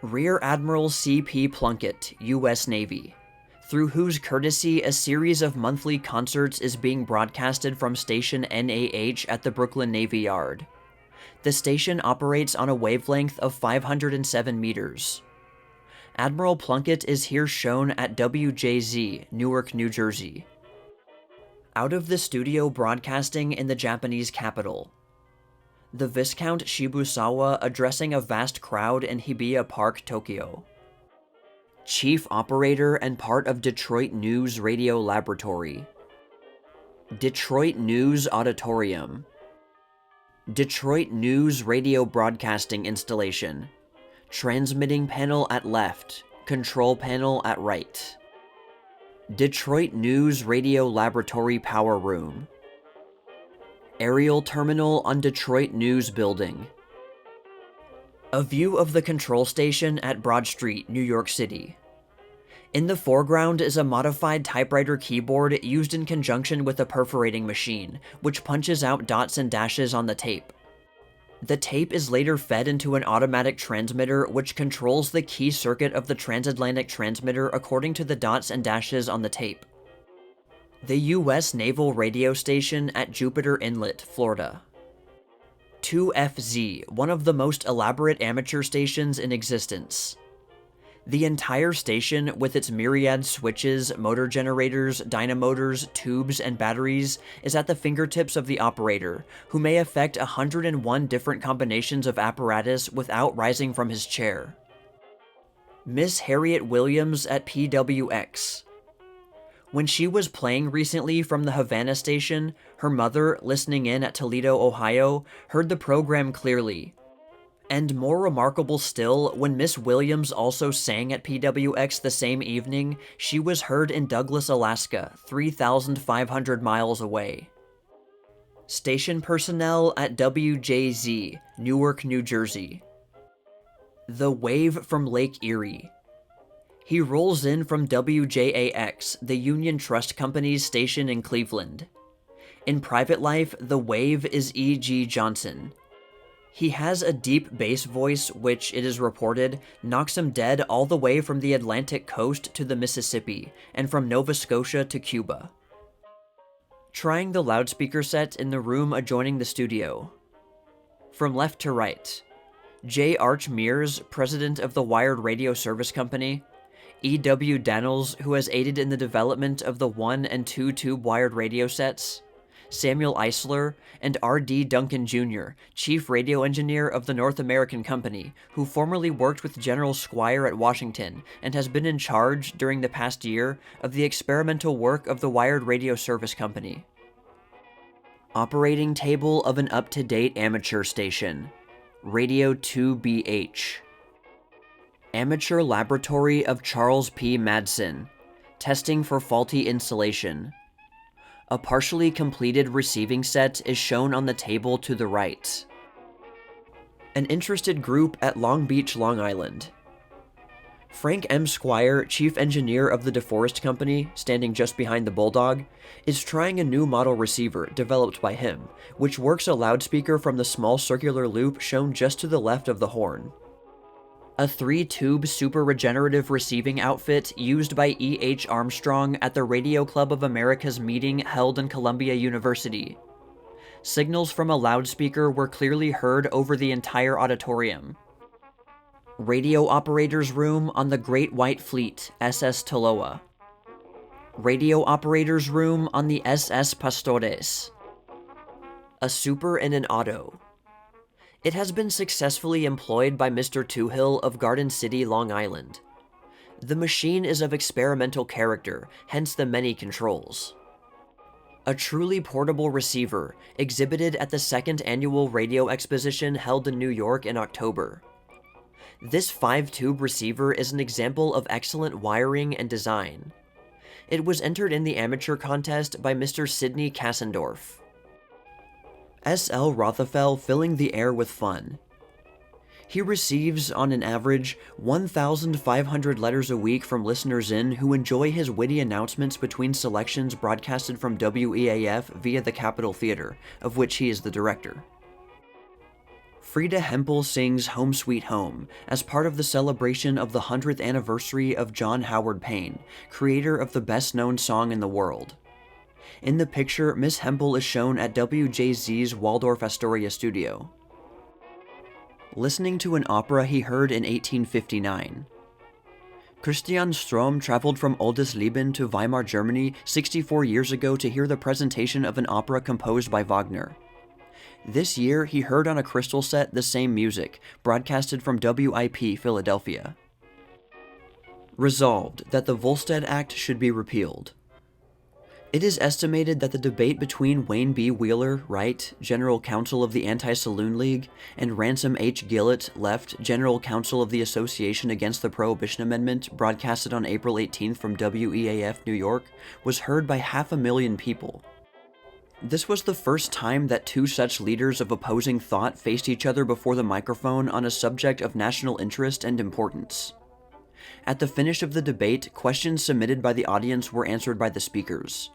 Rear Admiral C.P. Plunkett, U.S. Navy, through whose courtesy a series of monthly concerts is being broadcasted from station NAH at the Brooklyn Navy Yard. The station operates on a wavelength of 507 meters. Admiral Plunkett is here shown at WJZ, Newark, New Jersey. Out of the studio broadcasting in the Japanese capital. The Viscount Shibusawa addressing a vast crowd in Hibiya Park, Tokyo. Chief Operator and part of Detroit News Radio Laboratory. Detroit News Auditorium. Detroit News Radio Broadcasting Installation. Transmitting panel at left, control panel at right. Detroit News Radio Laboratory Power Room. Aerial terminal on Detroit News Building. A view of the control station at Broad Street, New York City. In the foreground is a modified typewriter keyboard used in conjunction with a perforating machine, which punches out dots and dashes on the tape. The tape is later fed into an automatic transmitter which controls the key circuit of the transatlantic transmitter according to the dots and dashes on the tape. The U.S. Naval Radio Station at Jupiter Inlet, Florida. 2FZ, one of the most elaborate amateur stations in existence. The entire station, with its myriad switches, motor generators, dynamotors, tubes, and batteries, is at the fingertips of the operator, who may effect 101 different combinations of apparatus without rising from his chair. Miss Harriet Williams at PWX. When she was playing recently from the Havana station, her mother, listening in at Toledo, Ohio, heard the program clearly. And more remarkable still, when Miss Williams also sang at PWX the same evening, she was heard in Douglas, Alaska, 3,500 miles away. Station personnel at WJZ, Newark, New Jersey. The Wave from Lake Erie. He rolls in from WJAX, the Union Trust Company's station in Cleveland. In private life, the Wave is E.G. Johnson. He has a deep bass voice which, it is reported, knocks him dead all the way from the Atlantic coast to the Mississippi, and from Nova Scotia to Cuba. Trying the loudspeaker set in the room adjoining the studio. From left to right. J. Arch Mears, president of the Wired Radio Service Company. E.W. Daniels, who has aided in the development of the 1 and 2 tube wired radio sets. Samuel Eisler, and R.D. Duncan Jr., Chief Radio Engineer of the North American Company, who formerly worked with General Squire at Washington and has been in charge, during the past year, of the experimental work of the Wired Radio Service Company. Operating table of an up-to-date amateur station. Radio 2BH. Amateur Laboratory of Charles P. Madsen. Testing for faulty insulation. A partially completed receiving set is shown on the table to the right. An interested group at Long Beach, Long Island. Frank M. Squire, chief engineer of the DeForest Company, standing just behind the Bulldog, is trying a new model receiver developed by him, which works a loudspeaker from the small circular loop shown just to the left of the horn. A 3-tube super regenerative receiving outfit used by E. H. Armstrong at the Radio Club of America's meeting held in Columbia University. Signals from a loudspeaker were clearly heard over the entire auditorium. Radio operator's room on the Great White Fleet, SS Toloa. Radio operator's room on the SS Pastores. A super in an auto. It has been successfully employed by Mr. Toohill of Garden City, Long Island. The machine is of experimental character, hence the many controls. A truly portable receiver, exhibited at the second annual radio exposition held in New York in October. This 5-tube receiver is an example of excellent wiring and design. It was entered in the amateur contest by Mr. Sidney Kassendorf. S.L. Rothafel filling the air with fun. He receives, on an average, 1,500 letters a week from listeners who enjoy his witty announcements between selections broadcasted from WEAF via the Capitol Theater, of which he is the director. Frida Hempel sings Home Sweet Home as part of the celebration of the 100th anniversary of John Howard Payne, creator of the best-known song in the world. In the picture, Miss Hempel is shown at WJZ's Waldorf Astoria studio. Listening to an opera he heard in 1859. Christian Strom traveled from Oldisleben to Weimar, Germany 64 years ago to hear the presentation of an opera composed by Wagner. This year, he heard on a crystal set the same music, broadcasted from WIP Philadelphia. Resolved that the Volstead Act should be repealed. It is estimated that the debate between Wayne B. Wheeler, right, General Counsel of the Anti-Saloon League, and Ransom H. Gillett, left, General Counsel of the Association Against the Prohibition Amendment, broadcasted on April 18th from WEAF, New York, was heard by 500,000 people. This was the first time that two such leaders of opposing thought faced each other before the microphone on a subject of national interest and importance. At the finish of the debate, questions submitted by the audience were answered by the speakers.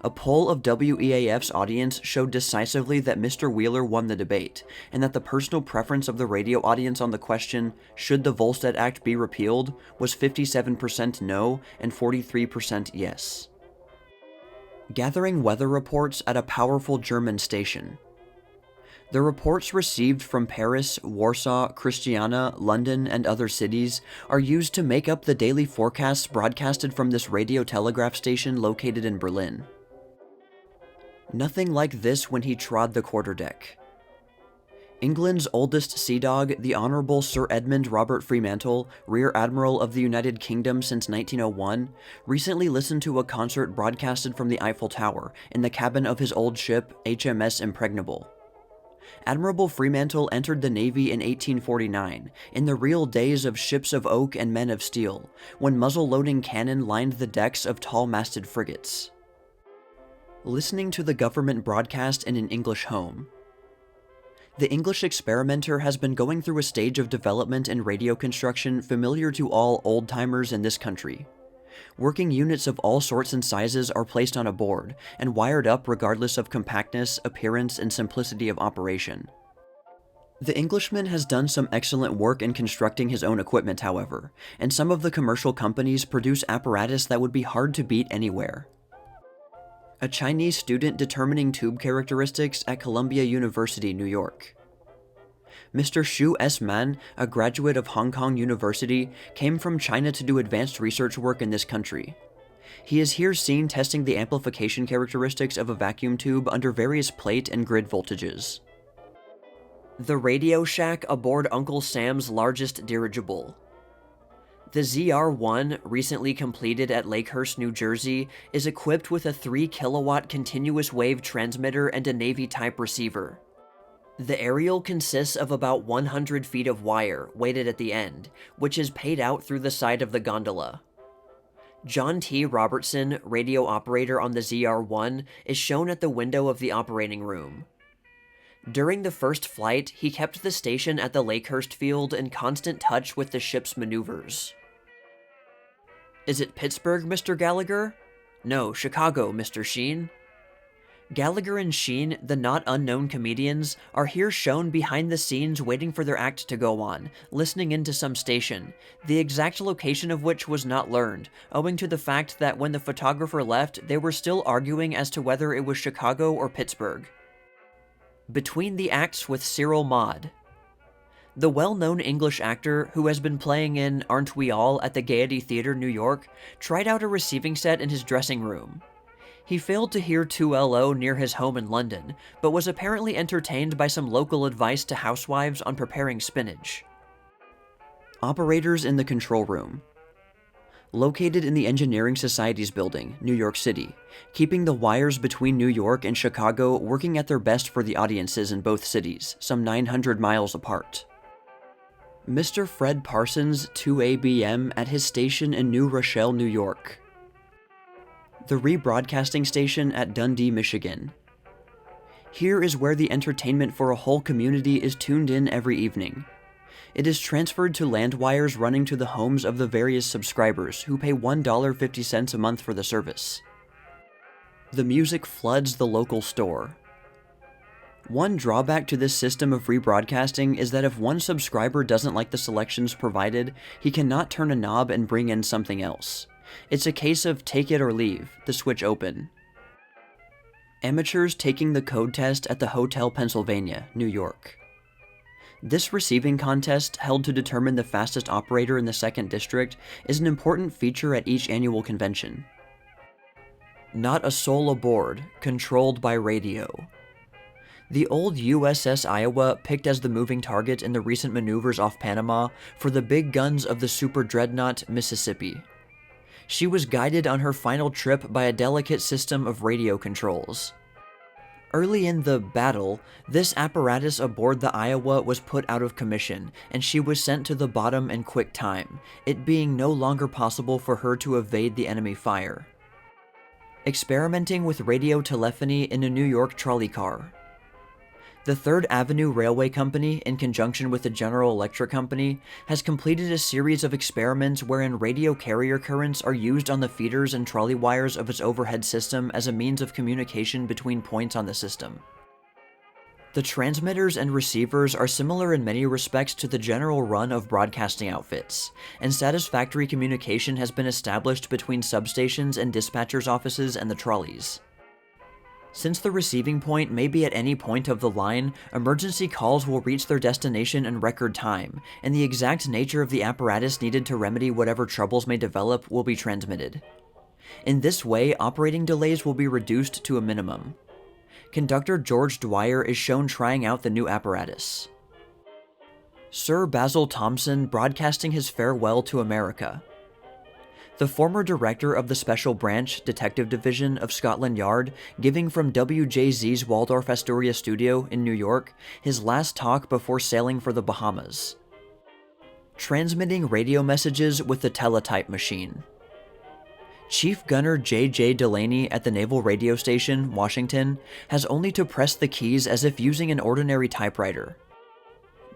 A poll of WEAF's audience showed decisively that Mr. Wheeler won the debate, and that the personal preference of the radio audience on the question, should the Volstead Act be repealed, was 57% no and 43% yes. Gathering weather reports at a powerful German station. The reports received from Paris, Warsaw, Christiania, London, and other cities are used to make up the daily forecasts broadcasted from this radio telegraph station located in Berlin. Nothing like this when he trod the quarterdeck. England's oldest sea dog, the Honourable Sir Edmund Robert Fremantle, Rear Admiral of the United Kingdom since 1901, recently listened to a concert broadcasted from the Eiffel Tower in the cabin of his old ship, HMS Impregnable. Admiral Fremantle entered the Navy in 1849, in the real days of ships of oak and men of steel, when muzzle-loading cannon lined the decks of tall-masted frigates. Listening to the government broadcast in an English home. The English experimenter has been going through a stage of development in radio construction familiar to all old-timers in this country. Working units of all sorts and sizes are placed on a board and wired up regardless of compactness, appearance, and simplicity of operation. The Englishman has done some excellent work in constructing his own equipment, however, and some of the commercial companies produce apparatus that would be hard to beat anywhere. A Chinese student determining tube characteristics at Columbia University, New York. Mr. Xu S. Man, a graduate of Hong Kong University, came from China to do advanced research work in this country. He is here seen testing the amplification characteristics of a vacuum tube under various plate and grid voltages. The Radio Shack aboard Uncle Sam's largest dirigible. The ZR-1, recently completed at Lakehurst, New Jersey, is equipped with a 3 kilowatt continuous wave transmitter and a Navy-type receiver. The aerial consists of about 100 feet of wire, weighted at the end, which is paid out through the side of the gondola. John T. Robertson, radio operator on the ZR-1, is shown at the window of the operating room. During the first flight, he kept the station at the Lakehurst field in constant touch with the ship's maneuvers. "Is it Pittsburgh, Mr. Gallagher?" "No, Chicago, Mr. Sheen." Gallagher and Sheen, the not unknown comedians, are here shown behind the scenes waiting for their act to go on, listening into some station, the exact location of which was not learned, owing to the fact that when the photographer left, they were still arguing as to whether it was Chicago or Pittsburgh. Between the acts with Cyril Maude. The well-known English actor, who has been playing in Aren't We All at the Gaiety Theatre, New York, tried out a receiving set in his dressing room. He failed to hear 2LO near his home in London, but was apparently entertained by some local advice to housewives on preparing spinach. Operators in the control room. Located in the Engineering Society's building, New York City, keeping the wires between New York and Chicago working at their best for the audiences in both cities, some 900 miles apart. Mr. Fred Parsons, 2ABM, at his station in New Rochelle, New York. The rebroadcasting station at Dundee, Michigan. Here is where the entertainment for a whole community is tuned in every evening. It is transferred to land wires running to the homes of the various subscribers who pay $1.50 a month for the service. The music floods the local store. One drawback to this system of rebroadcasting is that if one subscriber doesn't like the selections provided, he cannot turn a knob and bring in something else. It's a case of take it or leave, the switch open. Amateurs taking the code test at the Hotel Pennsylvania, New York. This receiving contest, held to determine the fastest operator in the 2nd District, is an important feature at each annual convention. Not a soul aboard, controlled by radio. The old USS Iowa, picked as the moving target in the recent maneuvers off Panama for the big guns of the super dreadnought Mississippi. She was guided on her final trip by a delicate system of radio controls. Early in the battle, this apparatus aboard the Iowa was put out of commission, and she was sent to the bottom in quick time, it being no longer possible for her to evade the enemy fire. Experimenting with radio telephony in a New York trolley car. The 3rd Avenue Railway Company, in conjunction with the General Electric Company, has completed a series of experiments wherein radio carrier currents are used on the feeders and trolley wires of its overhead system as a means of communication between points on the system. The transmitters and receivers are similar in many respects to the general run of broadcasting outfits, and satisfactory communication has been established between substations and dispatchers' offices and the trolleys. Since the receiving point may be at any point of the line, emergency calls will reach their destination in record time, and the exact nature of the apparatus needed to remedy whatever troubles may develop will be transmitted. In this way, operating delays will be reduced to a minimum. Conductor George Dwyer is shown trying out the new apparatus. Sir Basil Thomson broadcasting his farewell to America. The former director of the Special Branch Detective Division of Scotland Yard giving from WJZ's Waldorf Astoria studio in New York his last talk before sailing for the Bahamas. Transmitting radio messages with the teletype machine. Chief Gunner J.J. Delaney at the Naval Radio Station, Washington, has only to press the keys as if using an ordinary typewriter.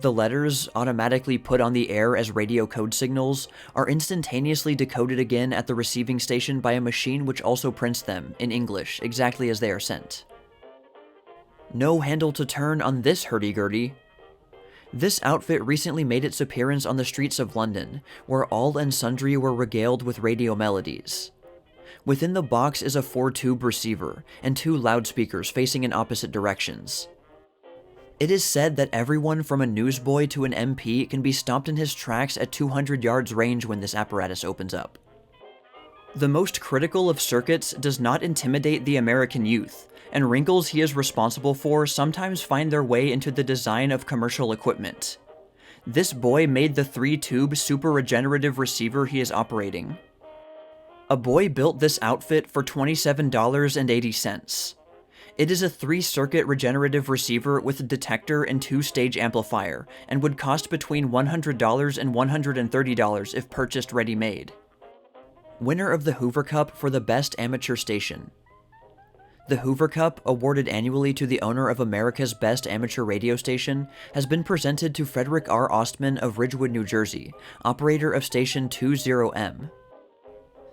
The letters, automatically put on the air as radio code signals, are instantaneously decoded again at the receiving station by a machine which also prints them, in English, exactly as they are sent. No handle to turn on this hurdy-gurdy. This outfit recently made its appearance on the streets of London, where all and sundry were regaled with radio melodies. Within the box is a 4-tube receiver, and 2 loudspeakers facing in opposite directions. It is said that everyone from a newsboy to an MP can be stopped in his tracks at 200 yards range when this apparatus opens up. The most critical of circuits does not intimidate the American youth, and wrinkles he is responsible for sometimes find their way into the design of commercial equipment. This boy made the 3-tube super regenerative receiver he is operating. A boy built this outfit for $27.80. It is a 3-circuit regenerative receiver with a detector and 2-stage amplifier, and would cost between $100 and $130 if purchased ready-made. Winner of the Hoover Cup for the Best Amateur Station. The Hoover Cup, awarded annually to the owner of America's best amateur radio station, has been presented to Frederick R. Ostman of Ridgewood, New Jersey, operator of station 20M.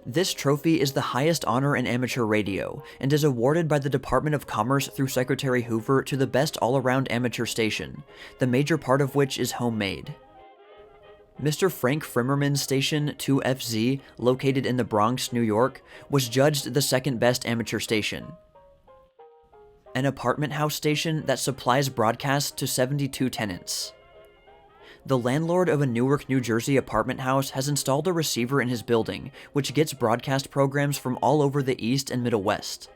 This trophy is the highest honor in amateur radio, and is awarded by the Department of Commerce through Secretary Hoover to the best all-around amateur station, the major part of which is homemade. Mr. Frank Frimmerman's station, 2FZ, located in the Bronx, New York, was judged the second best amateur station. An apartment house station that supplies broadcasts to 72 tenants. The landlord of a Newark, New Jersey apartment house has installed a receiver in his building, which gets broadcast programs from all over the East and Middle West.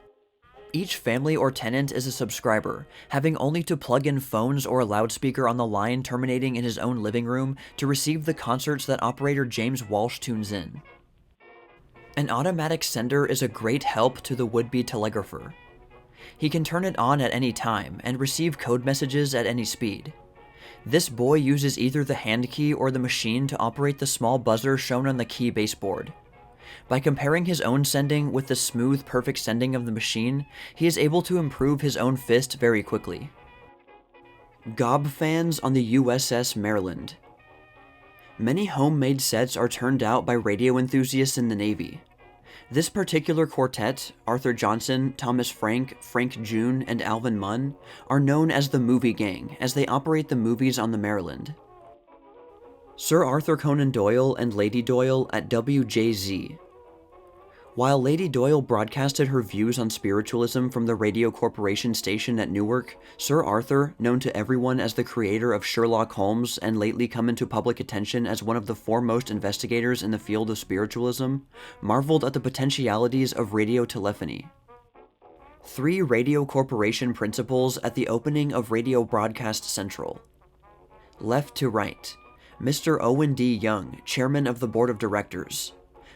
Each family or tenant is a subscriber, having only to plug in phones or a loudspeaker on the line terminating in his own living room to receive the concerts that operator James Walsh tunes in. An automatic sender is a great help to the would-be telegrapher. He can turn it on at any time and receive code messages at any speed. This boy uses either the hand key or the machine to operate the small buzzer shown on the key baseboard. By comparing his own sending with the smooth, perfect sending of the machine, he is able to improve his own fist very quickly. Gob fans on the USS Maryland. Many homemade sets are turned out by radio enthusiasts in the Navy. This particular quartet, Arthur Johnson, Thomas Frank, Frank June, and Alvin Munn, are known as the Movie Gang, as they operate the movies on the Maryland. Sir Arthur Conan Doyle and Lady Doyle at WJZ. While Lady Doyle broadcasted her views on spiritualism from the Radio Corporation station at Newark, Sir Arthur, known to everyone as the creator of Sherlock Holmes and lately come into public attention as one of the foremost investigators in the field of spiritualism, marveled at the potentialities of radio telephony. 3 Radio Corporation principals at the opening of Radio Broadcast Central. Left to right. Mr. Owen D. Young, Chairman of the Board of Directors.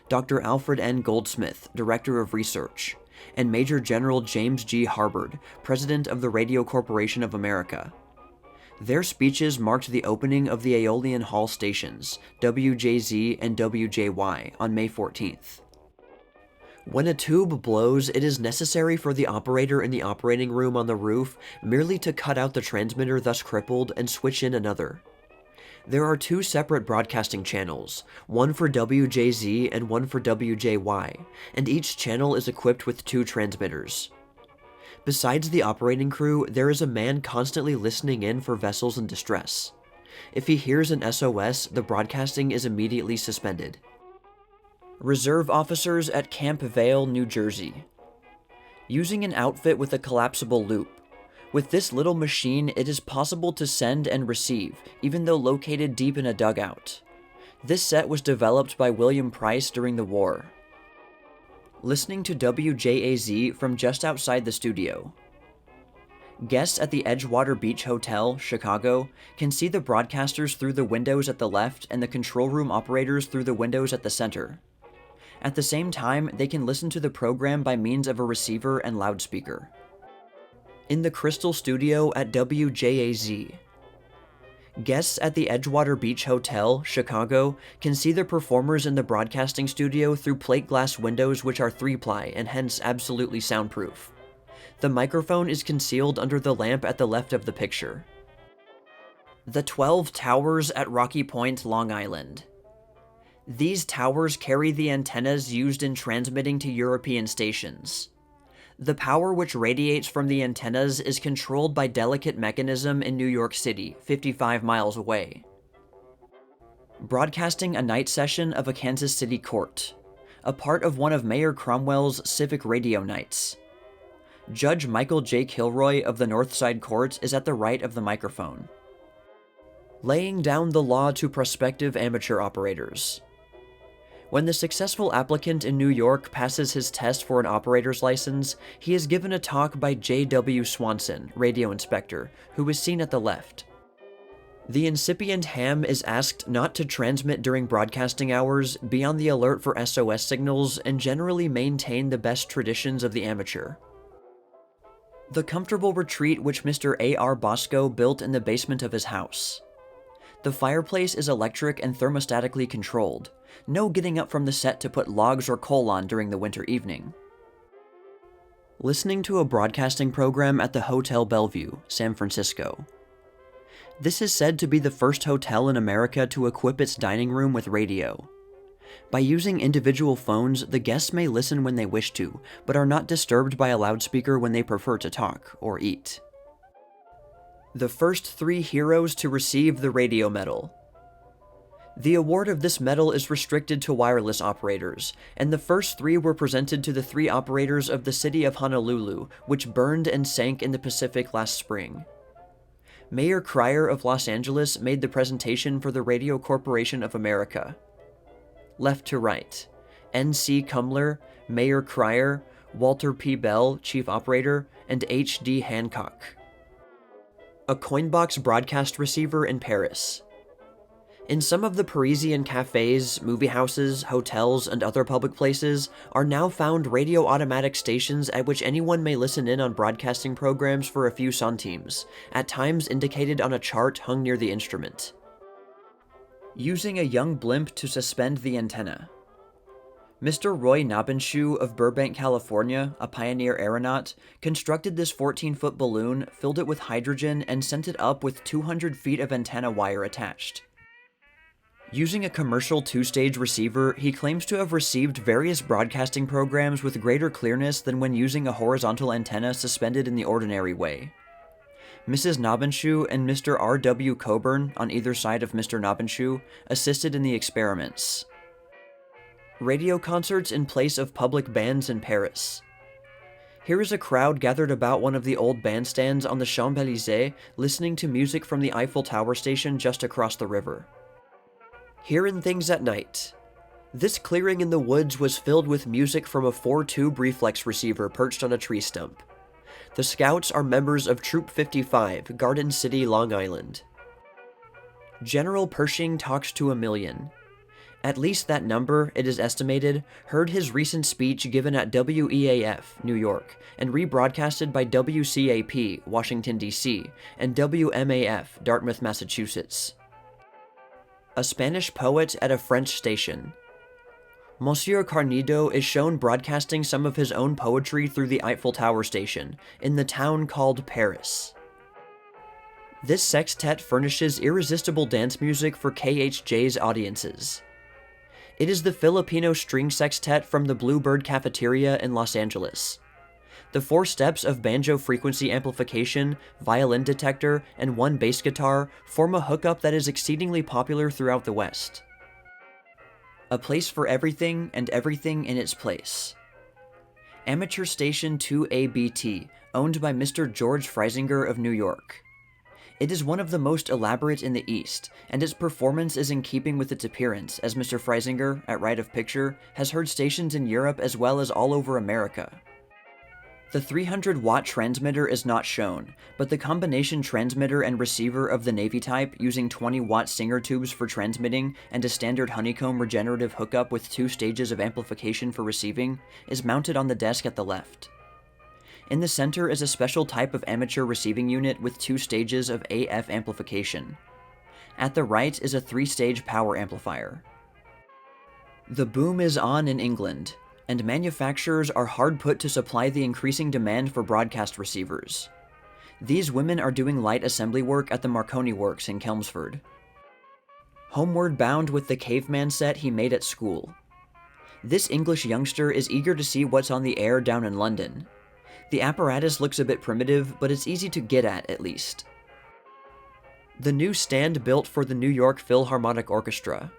Dr. Alfred N. Goldsmith, Director of Research, and Major General James G. Harbord, President of the Radio Corporation of America. Their speeches marked the opening of the Aeolian Hall stations, WJZ and WJY, on May 14th. When a tube blows, it is necessary for the operator in the operating room on the roof merely to cut out the transmitter thus crippled and switch in another. There are 2 separate broadcasting channels, one for WJZ and one for WJY, and each channel is equipped with 2 transmitters. Besides the operating crew, there is a man constantly listening in for vessels in distress. If he hears an SOS, the broadcasting is immediately suspended. Reserve officers at Camp Vale, New Jersey. Using an outfit with a collapsible loop. With this little machine, it is possible to send and receive, even though located deep in a dugout. This set was developed by William Price during the war. Listening to WJAZ from just outside the studio. Guests at the Edgewater Beach Hotel, Chicago, can see the broadcasters through the windows at the left and the control room operators through the windows at the center. At the same time, they can listen to the program by means of a receiver and loudspeaker. In the Crystal Studio at WJAZ. Guests at the Edgewater Beach Hotel, Chicago, can see the performers in the broadcasting studio through plate glass windows which are 3-ply and hence absolutely soundproof. The microphone is concealed under the lamp at the left of the picture. The 12 Towers at Rocky Point, Long Island. These towers carry the antennas used in transmitting to European stations. The power which radiates from the antennas is controlled by delicate mechanism in New York City, 55 miles away. Broadcasting a night session of a Kansas City court, a part of one of Mayor Cromwell's civic radio nights. Judge Michael J. Kilroy of the Northside Court is at the right of the microphone. Laying down the law to prospective amateur operators. When the successful applicant in New York passes his test for an operator's license, he is given a talk by J.W. Swanson, radio inspector, who is seen at the left. The incipient ham is asked not to transmit during broadcasting hours, be on the alert for SOS signals, and generally maintain the best traditions of the amateur. The comfortable retreat which Mr. A.R. Bosco built in the basement of his house. The fireplace is electric and thermostatically controlled. No getting up from the set to put logs or coal on during the winter evening. Listening to a broadcasting program at the Hotel Bellevue, San Francisco. This is said to be the first hotel in America to equip its dining room with radio. By using individual phones, the guests may listen when they wish to, but are not disturbed by a loudspeaker when they prefer to talk or eat. The first 3 heroes to receive the radio medal. The award of this medal is restricted to wireless operators, and the first 3 were presented to the 3 operators of the city of Honolulu, which burned and sank in the Pacific last spring. Mayor Cryer of Los Angeles made the presentation for the Radio Corporation of America. Left to right: N.C. Cumler, Mayor Cryer, Walter P. Bell, Chief Operator, and H.D. Hancock. A Coinbox broadcast receiver in Paris. In some of the Parisian cafes, movie houses, hotels, and other public places are now found radio automatic stations at which anyone may listen in on broadcasting programs for a few centimes, at times indicated on a chart hung near the instrument. Using a young blimp to suspend the antenna. Mr. Roy Nabenshu of Burbank, California, a pioneer aeronaut, constructed this 14-foot balloon, filled it with hydrogen, and sent it up with 200 feet of antenna wire attached. Using a commercial 2-stage receiver, he claims to have received various broadcasting programs with greater clearness than when using a horizontal antenna suspended in the ordinary way. Mrs. Nabenshu and Mr. R.W. Coburn, on either side of Mr. Nabenshu, assisted in the experiments. Radio concerts in place of public bands in Paris. Here is a crowd gathered about one of the old bandstands on the Champs-Élysées, listening to music from the Eiffel Tower station just across the river. Hearin' things at night. This clearing in the woods was filled with music from a 4-tube reflex receiver perched on a tree stump. The Scouts are members of Troop 55, Garden City, Long Island. General Pershing talks to 1,000,000. At least that number, it is estimated, heard his recent speech given at WEAF, New York, and rebroadcasted by WCAP, Washington, D.C., and WMAF, Dartmouth, Massachusetts. A Spanish poet at a French station. Monsieur Carnido is shown broadcasting some of his own poetry through the Eiffel Tower station, in the town called Paris. This sextet furnishes irresistible dance music for KHJ's audiences. It is the Filipino string sextet from the Bluebird Cafeteria in Los Angeles. The 4 steps of banjo frequency amplification, violin detector, and 1 bass guitar form a hookup that is exceedingly popular throughout the West. A place for everything and everything in its place. Amateur Station 2ABT, owned by Mr. George Freisinger of New York. It is one of the most elaborate in the East, and its performance is in keeping with its appearance, as Mr. Freisinger, at right of picture, has heard stations in Europe as well as all over America. The 300-watt transmitter is not shown, but the combination transmitter and receiver of the Navy type using 20-watt Singer tubes for transmitting and a standard honeycomb regenerative hookup with 2 stages of amplification for receiving is mounted on the desk at the left. In the center is a special type of amateur receiving unit with 2 stages of AF amplification. At the right is a 3-stage power amplifier. The boom is on in England, and manufacturers are hard put to supply the increasing demand for broadcast receivers. These women are doing light assembly work at the Marconi Works in Chelmsford. Homeward bound with the caveman set he made at school. This English youngster is eager to see what's on the air down in London. The apparatus looks a bit primitive, but it's easy to get at least. The new stand built for the New York Philharmonic Orchestra.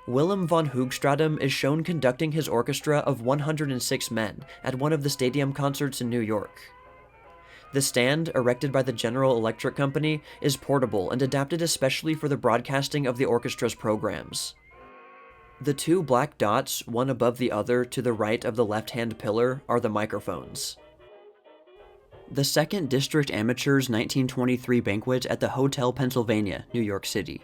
Willem von Hoogstratum is shown conducting his orchestra of 106 men at one of the stadium concerts in New York. The stand, erected by the General Electric Company, is portable and adapted especially for the broadcasting of the orchestra's programs. The two black dots, one above the other to the right of the left-hand pillar, are the microphones. The Second District Amateurs 1923 banquet at the Hotel Pennsylvania, New York City.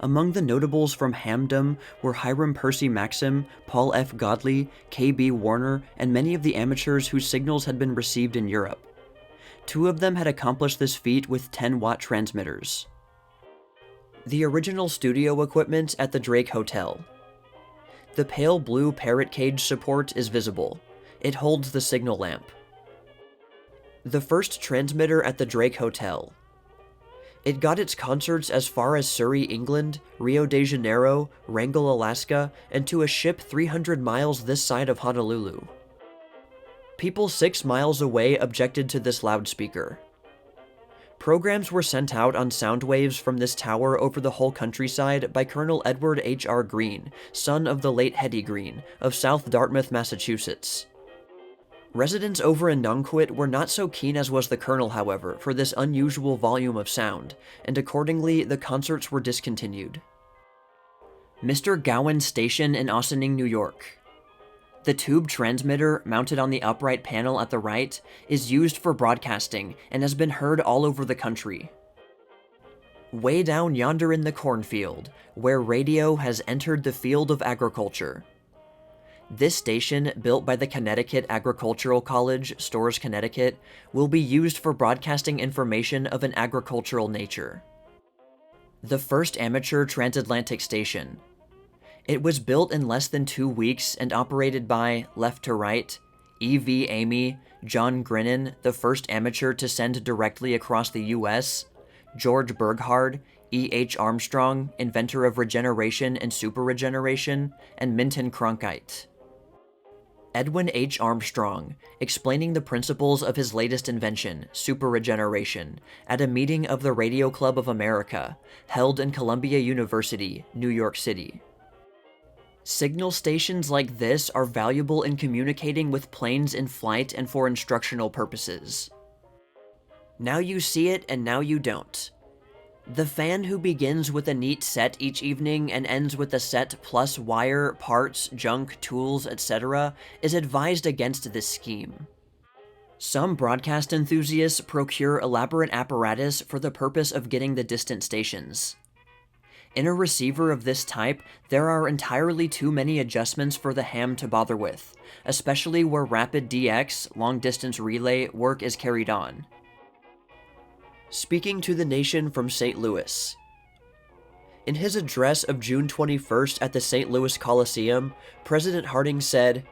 Among the notables from Hamdom were Hiram Percy Maxim, Paul F. Godley, K.B. Warner, and many of the amateurs whose signals had been received in Europe. Two of them had accomplished this feat with 10-watt transmitters. The original studio equipment at the Drake Hotel. The pale blue parrot cage support is visible. It holds the signal lamp. The first transmitter at the Drake Hotel. It got its concerts as far as Surrey, England, Rio de Janeiro, Wrangell, Alaska, and to a ship 300 miles this side of Honolulu. People 6 miles away objected to this loudspeaker. Programs were sent out on sound waves from this tower over the whole countryside by Colonel Edward H.R. Green, son of the late Hetty Green, of South Dartmouth, Massachusetts. Residents over in Nonquit were not so keen as was the colonel, however, for this unusual volume of sound, and accordingly, the concerts were discontinued. Mr. Gowan's station in Ossining, New York. The tube transmitter, mounted on the upright panel at the right, is used for broadcasting and has been heard all over the country. Way down yonder in the cornfield, where radio has entered the field of agriculture. This station, built by the Connecticut Agricultural College, Storrs, Connecticut, will be used for broadcasting information of an agricultural nature. The first amateur transatlantic station. It was built in less than 2 weeks and operated by, left to right, E.V. Amy, John Grinnan, the first amateur to send directly across the U.S., George Burghard, E.H. Armstrong, inventor of regeneration and superregeneration, and Minton Cronkite. Edwin H. Armstrong, explaining the principles of his latest invention, superregeneration, at a meeting of the Radio Club of America, held in Columbia University, New York City. Signal stations like this are valuable in communicating with planes in flight and for instructional purposes. Now you see it and now you don't. The fan who begins with a neat set each evening and ends with a set plus wire, parts, junk, tools, etc. is advised against this scheme. Some broadcast enthusiasts procure elaborate apparatus for the purpose of getting the distant stations. In a receiver of this type, there are entirely too many adjustments for the ham to bother with, especially where rapid DX, long-distance relay, work is carried on. Speaking to the nation from St. Louis. In his address of June 21st at the St. Louis Coliseum, President Harding said,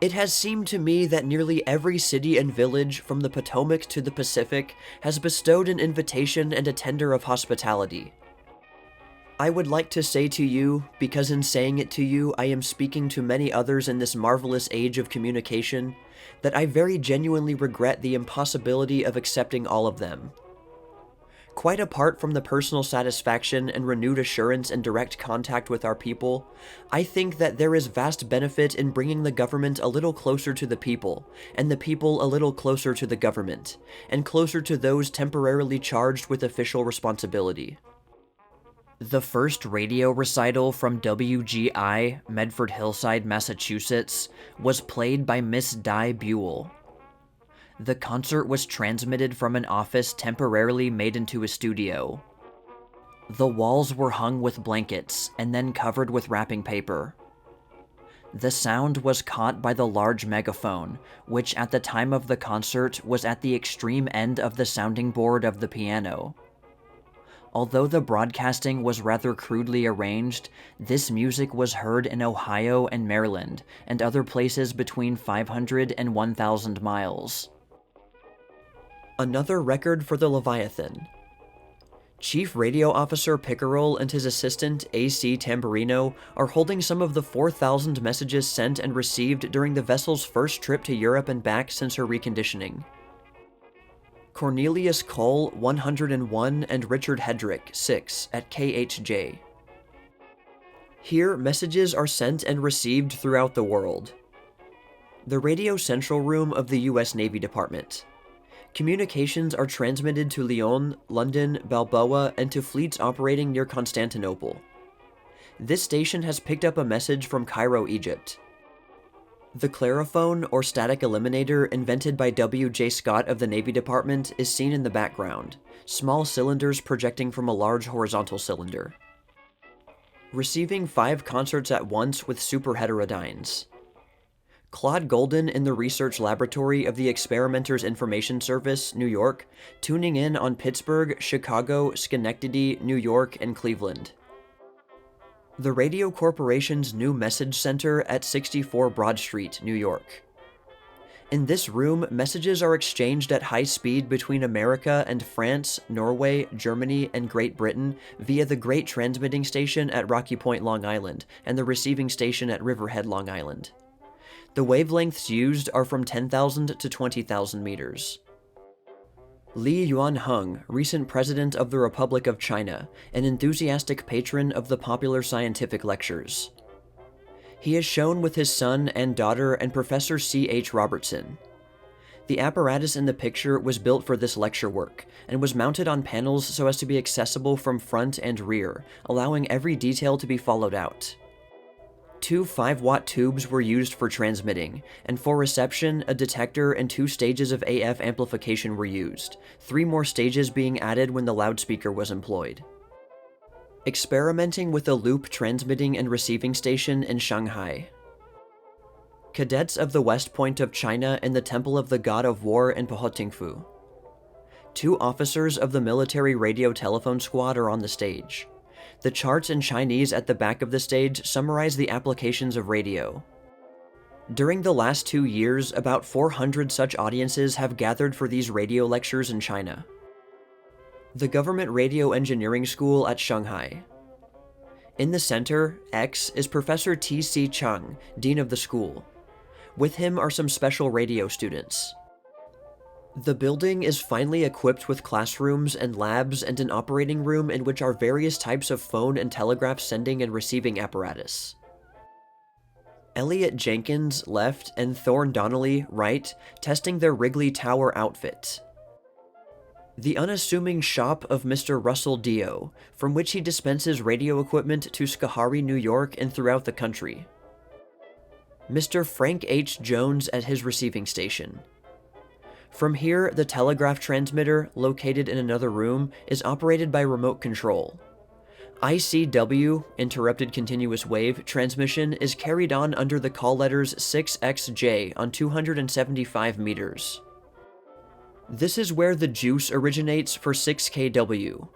"It has seemed to me that nearly every city and village from the Potomac to the Pacific has bestowed an invitation and a tender of hospitality. I would like to say to you, because in saying it to you I am speaking to many others in this marvelous age of communication, that I very genuinely regret the impossibility of accepting all of them. Quite apart from the personal satisfaction and renewed assurance and direct contact with our people, I think that there is vast benefit in bringing the government a little closer to the people, and the people a little closer to the government, and closer to those temporarily charged with official responsibility." The first radio recital from WGI, Medford Hillside, Massachusetts, was played by Miss Di Buell. The concert was transmitted from an office temporarily made into a studio. The walls were hung with blankets and then covered with wrapping paper. The sound was caught by the large megaphone, which at the time of the concert was at the extreme end of the sounding board of the piano. Although the broadcasting was rather crudely arranged, this music was heard in Ohio and Maryland, and other places between 500 and 1,000 miles. Another record for the Leviathan. Chief Radio Officer Pictorial and his assistant A.C. Tamburino are holding some of the 4,000 messages sent and received during the vessel's first trip to Europe and back since her reconditioning. Cornelius Cole, 101, and Richard Hedrick, 6, at KHJ. Here, messages are sent and received throughout the world. The Radio Central Room of the U.S. Navy Department. Communications are transmitted to Lyon, London, Balboa, and to fleets operating near Constantinople. This station has picked up a message from Cairo, Egypt. The clariphone, or static eliminator, invented by W.J. Scott of the Navy Department, is seen in the background, small cylinders projecting from a large horizontal cylinder. Receiving 5 concerts at once with superheterodynes. Claude Golden in the research laboratory of the Experimenter's Information Service, New York, tuning in on Pittsburgh, Chicago, Schenectady, New York, and Cleveland. The Radio Corporation's new message center at 64 Broad Street, New York. In this room, messages are exchanged at high speed between America and France, Norway, Germany, and Great Britain via the Great Transmitting Station at Rocky Point, Long Island, and the receiving station at Riverhead, Long Island. The wavelengths used are from 10,000 to 20,000 meters. Li Yuanheng, recent president of the Republic of China, an enthusiastic patron of the popular scientific lectures. He is shown with his son and daughter and Professor C.H. Robertson. The apparatus in the picture was built for this lecture work, and was mounted on panels so as to be accessible from front and rear, allowing every detail to be followed out. 2 5-watt tubes were used for transmitting, and for reception, a detector and 2 stages of AF amplification were used, 3 more stages being added when the loudspeaker was employed. Experimenting with a loop transmitting and receiving station in Shanghai. Cadets of the West Point of China in the Temple of the God of War in Pohotingfu. 2 officers of the military radio telephone squad are on the stage. The charts in Chinese at the back of the stage summarize the applications of radio. During the last 2 years, about 400 such audiences have gathered for these radio lectures in China. The Government Radio Engineering School at Shanghai. In the center, X, is Professor T.C. Chung, Dean of the school. With him are some special radio students. The building is finely equipped with classrooms and labs and an operating room in which are various types of phone and telegraph sending and receiving apparatus. Elliot Jenkins, left, and Thorne Donnelly, right, testing their Wrigley Tower outfit. The unassuming shop of Mr. Russell Dio, from which he dispenses radio equipment to Schoharie, New York, and throughout the country. Mr. Frank H. Jones at his receiving station. From here, the telegraph transmitter, located in another room, is operated by remote control. ICW, interrupted continuous wave, transmission is carried on under the call letters 6XJ on 275 meters. This is where the juice originates for 6KW.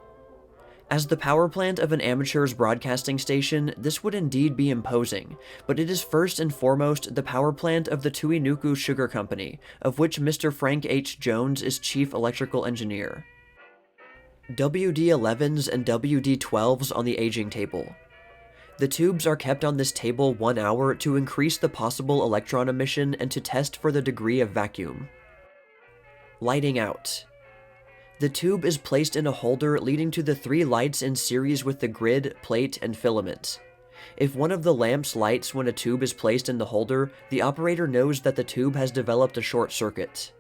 As the power plant of an amateur's broadcasting station, this would indeed be imposing, but it is first and foremost the power plant of the Tuinuku Sugar Company, of which Mr. Frank H. Jones is chief electrical engineer. WD-11s and WD-12s on the aging table. The tubes are kept on this table 1 hour to increase the possible electron emission and to test for the degree of vacuum. Lighting out. The tube is placed in a holder leading to the 3 lights in series with the grid, plate, and filament. If one of the lamps lights when a tube is placed in the holder, the operator knows that the tube has developed a short circuit.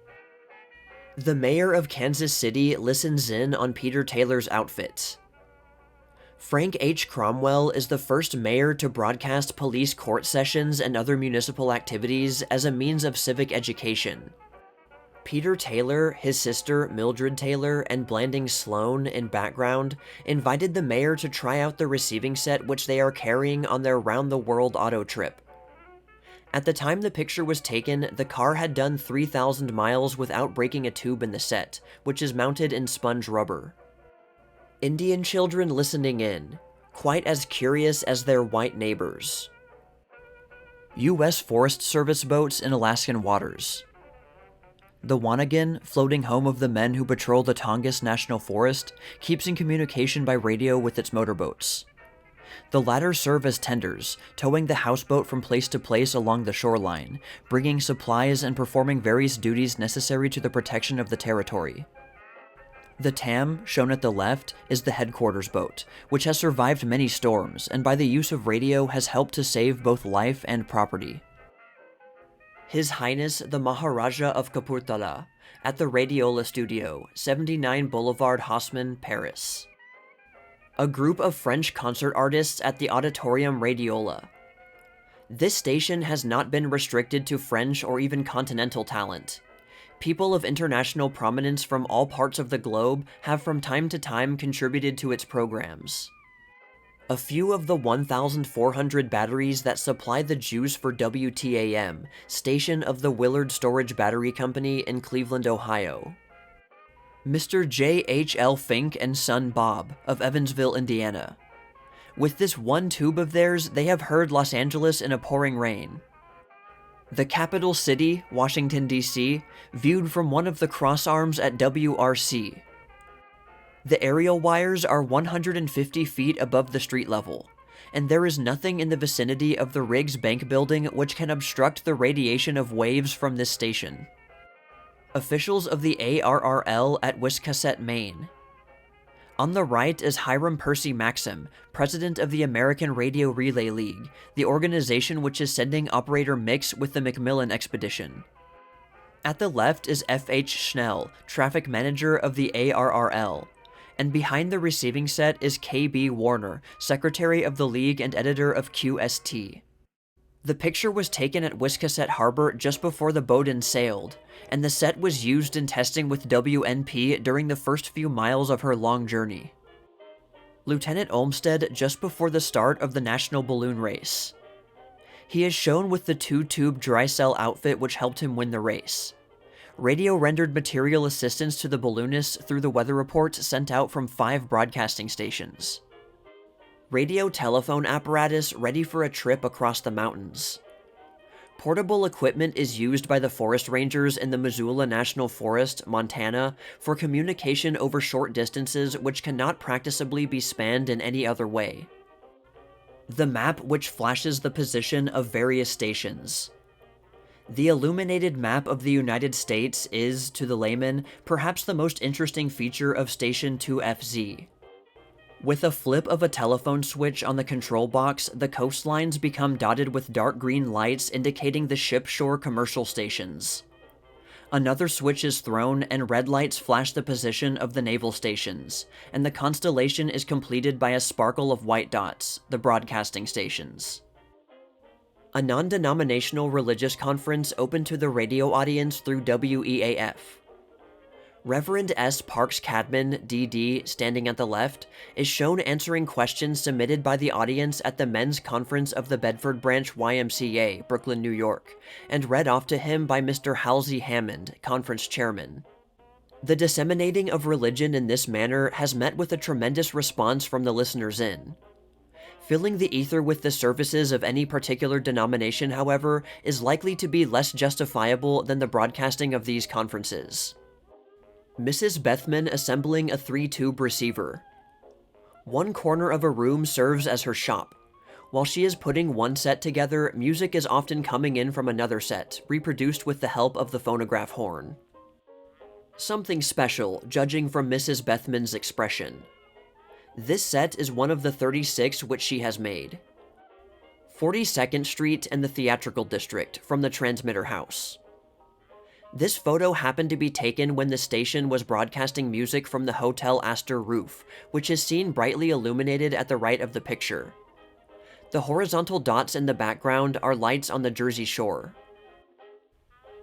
The mayor of Kansas City listens in on Peter Taylor's outfit. Frank H. Cromwell is the first mayor to broadcast police court sessions and other municipal activities as a means of civic education. Peter Taylor, his sister Mildred Taylor, and Blanding Sloan in background invited the mayor to try out the receiving set which they are carrying on their round-the-world auto trip. At the time the picture was taken, the car had done 3,000 miles without breaking a tube in the set, which is mounted in sponge rubber. Indian children listening in, quite as curious as their white neighbors. U.S. Forest Service boats in Alaskan waters. The Wanagan, floating home of the men who patrol the Tongass National Forest, keeps in communication by radio with its motorboats. The latter serve as tenders, towing the houseboat from place to place along the shoreline, bringing supplies and performing various duties necessary to the protection of the territory. The Tam, shown at the left, is the headquarters boat, which has survived many storms and by the use of radio has helped to save both life and property. His Highness the Maharaja of Kapurthala, at the Radiola Studio, 79 Boulevard Haussmann, Paris. a group of French concert artists at the Auditorium Radiola. This station has not been restricted to French or even continental talent. People of international prominence from all parts of the globe have from time to time contributed to its programs. A few of the 1,400 batteries that supply the juice for WTAM, station of the Willard Storage Battery Company in Cleveland, Ohio. Mr. J.H.L. Fink and son Bob of Evansville, Indiana. With this one tube of theirs, they have heard Los Angeles in a pouring rain. The capital city, Washington, D.C., viewed from one of the cross arms at WRC. The aerial wires are 150 feet above the street level, and there is nothing in the vicinity of the Riggs Bank building which can obstruct the radiation of waves from this station. Officials of the ARRL at Wiscasset, Maine. On the right is Hiram Percy Maxim, president of the American Radio Relay League, the organization which is sending Operator Mix with the McMillan expedition. At the left is F.H. Schnell, traffic manager of the ARRL, and behind the receiving set is K.B. Warner, secretary of the league and editor of QST. The picture was taken at Wiscasset Harbor just before the Bowdoin sailed, and the set was used in testing with WNP during the first few miles of her long journey. Lieutenant Olmsted just before the start of the National Balloon Race. He is shown with the two-tube dry cell outfit which helped him win the race. Radio rendered material assistance to the balloonists through the weather reports sent out from 5 broadcasting stations. Radio telephone apparatus ready for a trip across the mountains. Portable equipment is used by the forest rangers in the Missoula National Forest, Montana, for communication over short distances which cannot practicably be spanned in any other way. The map which flashes the position of various stations. The illuminated map of the United States is, to the layman, perhaps the most interesting feature of Station 2FZ. With a flip of a telephone switch on the control box, the coastlines become dotted with dark green lights indicating the shipshore commercial stations. Another switch is thrown and red lights flash the position of the naval stations, and the constellation is completed by a sparkle of white dots, the broadcasting stations. A non-denominational religious conference open to the radio audience through WEAF. Reverend S. Parks Cadman, D.D., standing at the left, is shown answering questions submitted by the audience at the Men's Conference of the Bedford Branch YMCA, Brooklyn, New York, and read off to him by Mr. Halsey Hammond, conference chairman. The disseminating of religion in this manner has met with a tremendous response from the listeners in. Filling the ether with the services of any particular denomination, however, is likely to be less justifiable than the broadcasting of these conferences. Mrs. Bethman assembling a 3-tube receiver. One corner of a room serves as her shop. While she is putting one set together, music is often coming in from another set, reproduced with the help of the phonograph horn. Something special, judging from Mrs. Bethman's expression. This set is one of the 36 which she has made. 42nd Street and the Theatrical District, from the transmitter house. This photo happened to be taken when the station was broadcasting music from the Hotel Astor roof, which is seen brightly illuminated at the right of the picture. The horizontal dots in the background are lights on the Jersey Shore.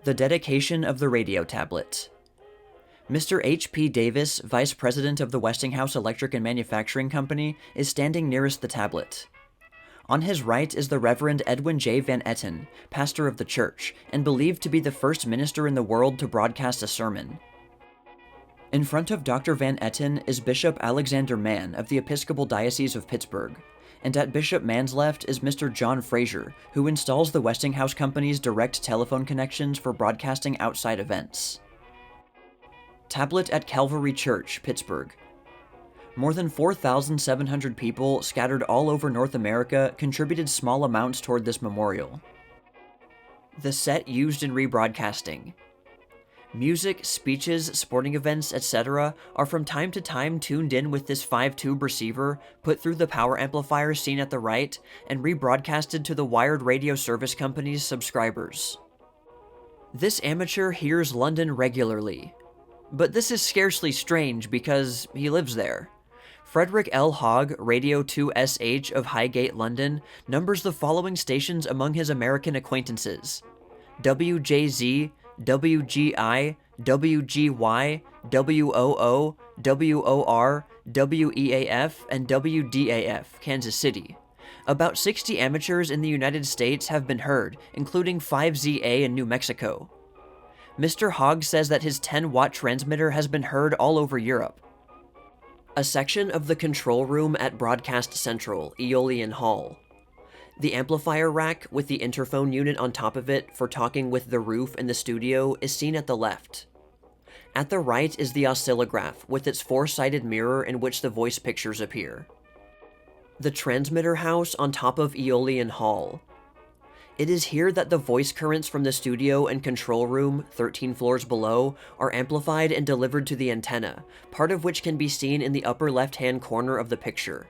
The dedication of the radio tablet. Mr. H.P. Davis, Vice President of the Westinghouse Electric and Manufacturing Company, is standing nearest the tablet. On his right is the Reverend Edwin J. Van Etten, pastor of the church, and believed to be the first minister in the world to broadcast a sermon. In front of Dr. Van Etten is Bishop Alexander Mann of the Episcopal Diocese of Pittsburgh, and at Bishop Mann's left is Mr. John Fraser, who installs the Westinghouse Company's direct telephone connections for broadcasting outside events. Tablet at Calvary Church, Pittsburgh. More than 4,700 people, scattered all over North America, contributed small amounts toward this memorial. The set used in rebroadcasting. Music, speeches, sporting events, etc. are from time to time tuned in with this 5-tube receiver, put through the power amplifier seen at the right, and rebroadcasted to the Wired Radio Service Company's subscribers. This amateur hears London regularly. But this is scarcely strange because he lives there. Frederick L. Hogg, Radio 2SH of Highgate, London, numbers the following stations among his American acquaintances: WJZ, WGI, WGY, WOO, WOR, WEAF, and WDAF, Kansas City. About 60 amateurs in the United States have been heard, including 5ZA in New Mexico. Mr. Hogg says that his 10-watt transmitter has been heard all over Europe. A section of the control room at Broadcast Central, Aeolian Hall. The amplifier rack with the interphone unit on top of it for talking with the roof in the studio is seen at the left. At the right is the oscillograph with its four-sided mirror in which the voice pictures appear. The transmitter house on top of Aeolian Hall. It is here that the voice currents from the studio and control room, 13 floors below, are amplified and delivered to the antenna, part of which can be seen in the upper left-hand corner of the picture.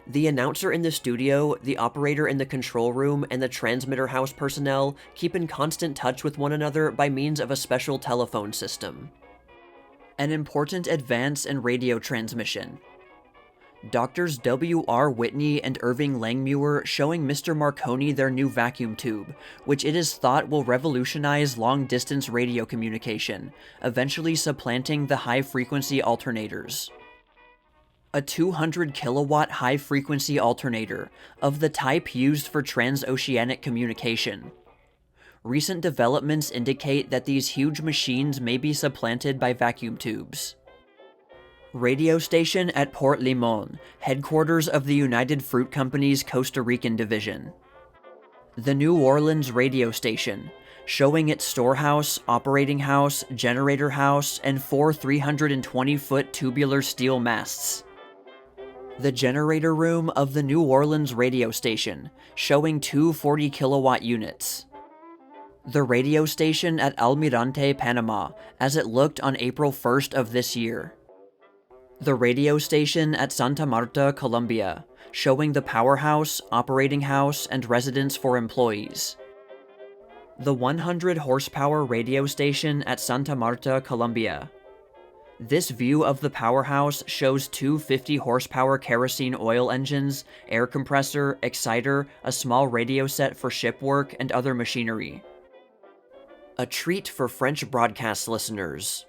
The announcer in the studio, the operator in the control room, and the transmitter house personnel keep in constant touch with one another by means of a special telephone system. An important advance in radio transmission. Doctors W.R. Whitney and Irving Langmuir showing Mr. Marconi their new vacuum tube, which it is thought will revolutionize long-distance radio communication, eventually supplanting the high-frequency alternators. A 200-kilowatt high-frequency alternator, of the type used for transoceanic communication. Recent developments indicate that these huge machines may be supplanted by vacuum tubes. Radio station at Port Limon, headquarters of the United Fruit Company's Costa Rican division. The New Orleans radio station, showing its storehouse, operating house, generator house, and 4 320-foot tubular steel masts. The generator room of the New Orleans radio station, showing 2 40-kilowatt units. The radio station at Almirante, Panama, as it looked on April 1st of this year. The radio station at Santa Marta, Colombia, showing the powerhouse, operating house, and residence for employees. The 100-horsepower radio station at Santa Marta, Colombia. This view of the powerhouse shows 2 50-horsepower kerosene oil engines, air compressor, exciter, a small radio set for ship work, and other machinery. A treat for French broadcast listeners.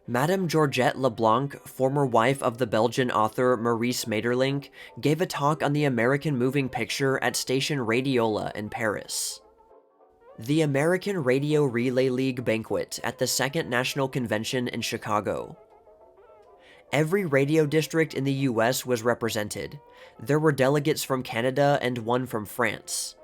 Madame Georgette Leblanc, former wife of the Belgian author Maurice Maeterlinck, gave a talk on the American moving picture at Station Radiola in Paris. The American Radio Relay League banquet at the Second National Convention in Chicago. Every radio district in the US was represented. There were delegates from Canada and one from France.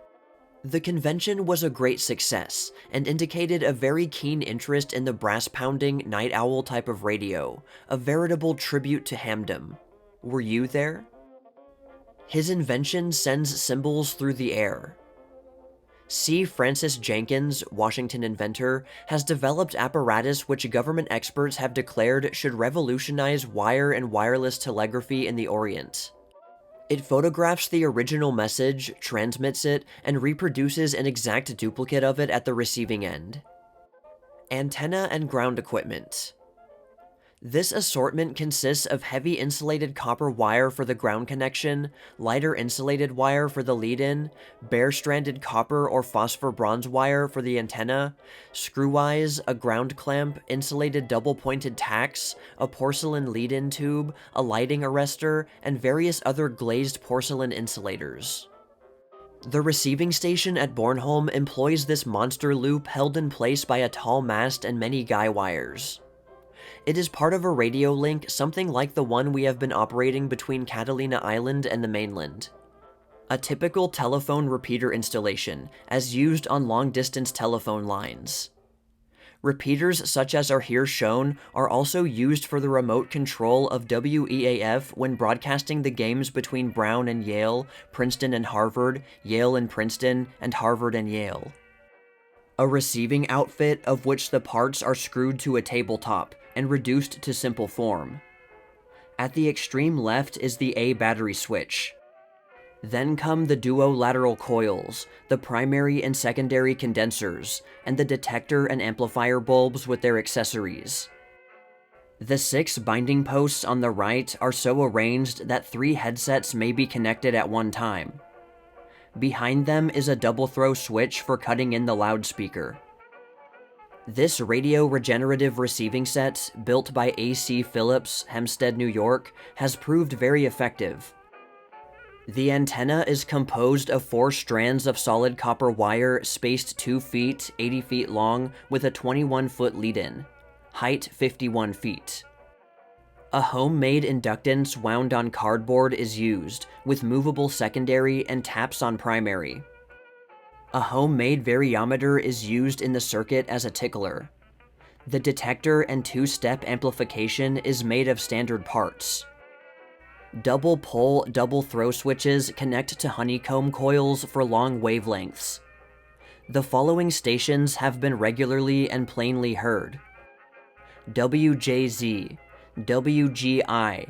The convention was a great success, and indicated a very keen interest in the brass-pounding, night owl type of radio, a veritable tribute to hamdom. Were you there? His invention sends symbols through the air. C. Francis Jenkins, Washington inventor, has developed apparatus which government experts have declared should revolutionize wire and wireless telegraphy in the Orient. It photographs the original message, transmits it, and reproduces an exact duplicate of it at the receiving end. Antenna and ground equipment. This assortment consists of heavy insulated copper wire for the ground connection, lighter insulated wire for the lead-in, bare-stranded copper or phosphor bronze wire for the antenna, screw eyes, a ground clamp, insulated double-pointed tacks, a porcelain lead-in tube, a lighting arrestor, and various other glazed porcelain insulators. The receiving station at Bornholm employs this monster loop held in place by a tall mast and many guy wires. It is part of a radio link, something like the one we have been operating between Catalina Island and the mainland. A typical telephone repeater installation, as used on long-distance telephone lines. Repeaters such as are here shown are also used for the remote control of WEAF when broadcasting the games between Brown and Yale, Princeton and Harvard, Yale and Princeton, and Harvard and Yale. A receiving outfit of which the parts are screwed to a tabletop and reduced to simple form. At the extreme left is the A battery switch. Then come the duo-lateral coils, the primary and secondary condensers, and the detector and amplifier bulbs with their accessories. The 6 binding posts on the right are so arranged that 3 headsets may be connected at one time. Behind them is a double throw switch for cutting in the loudspeaker. This radio regenerative receiving set, built by A.C. Phillips, Hempstead, New York, has proved very effective. The antenna is composed of 4 strands of solid copper wire spaced 2 feet, 80 feet long, with a 21-foot lead-in. Height 51 feet. A homemade inductance wound on cardboard is used, with movable secondary and taps on primary. A homemade variometer is used in the circuit as a tickler. The detector and 2-step amplification is made of standard parts. Double pole, double throw switches connect to honeycomb coils for long wavelengths. The following stations have been regularly and plainly heard: WJZ, WGI,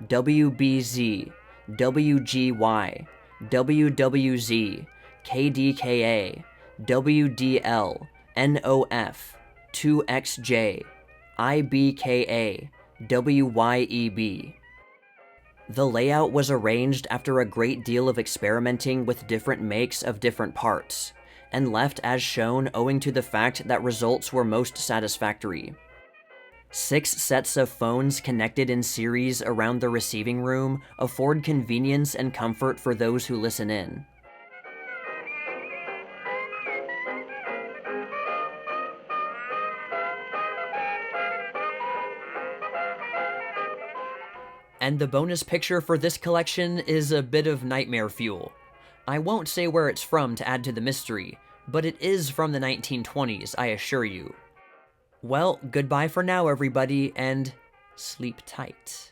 WBZ, WGY, WWZ, KDKA, WDL, NOF, 2XJ, IBKA, WYEB. The layout was arranged after a great deal of experimenting with different makes of different parts, and left as shown owing to the fact that results were most satisfactory. 6 sets of phones connected in series around the receiving room afford convenience and comfort for those who listen in. And the bonus picture for this collection is a bit of nightmare fuel. I won't say where it's from to add to the mystery, but it is from the 1920s, I assure you. Well, goodbye for now, everybody, and sleep tight.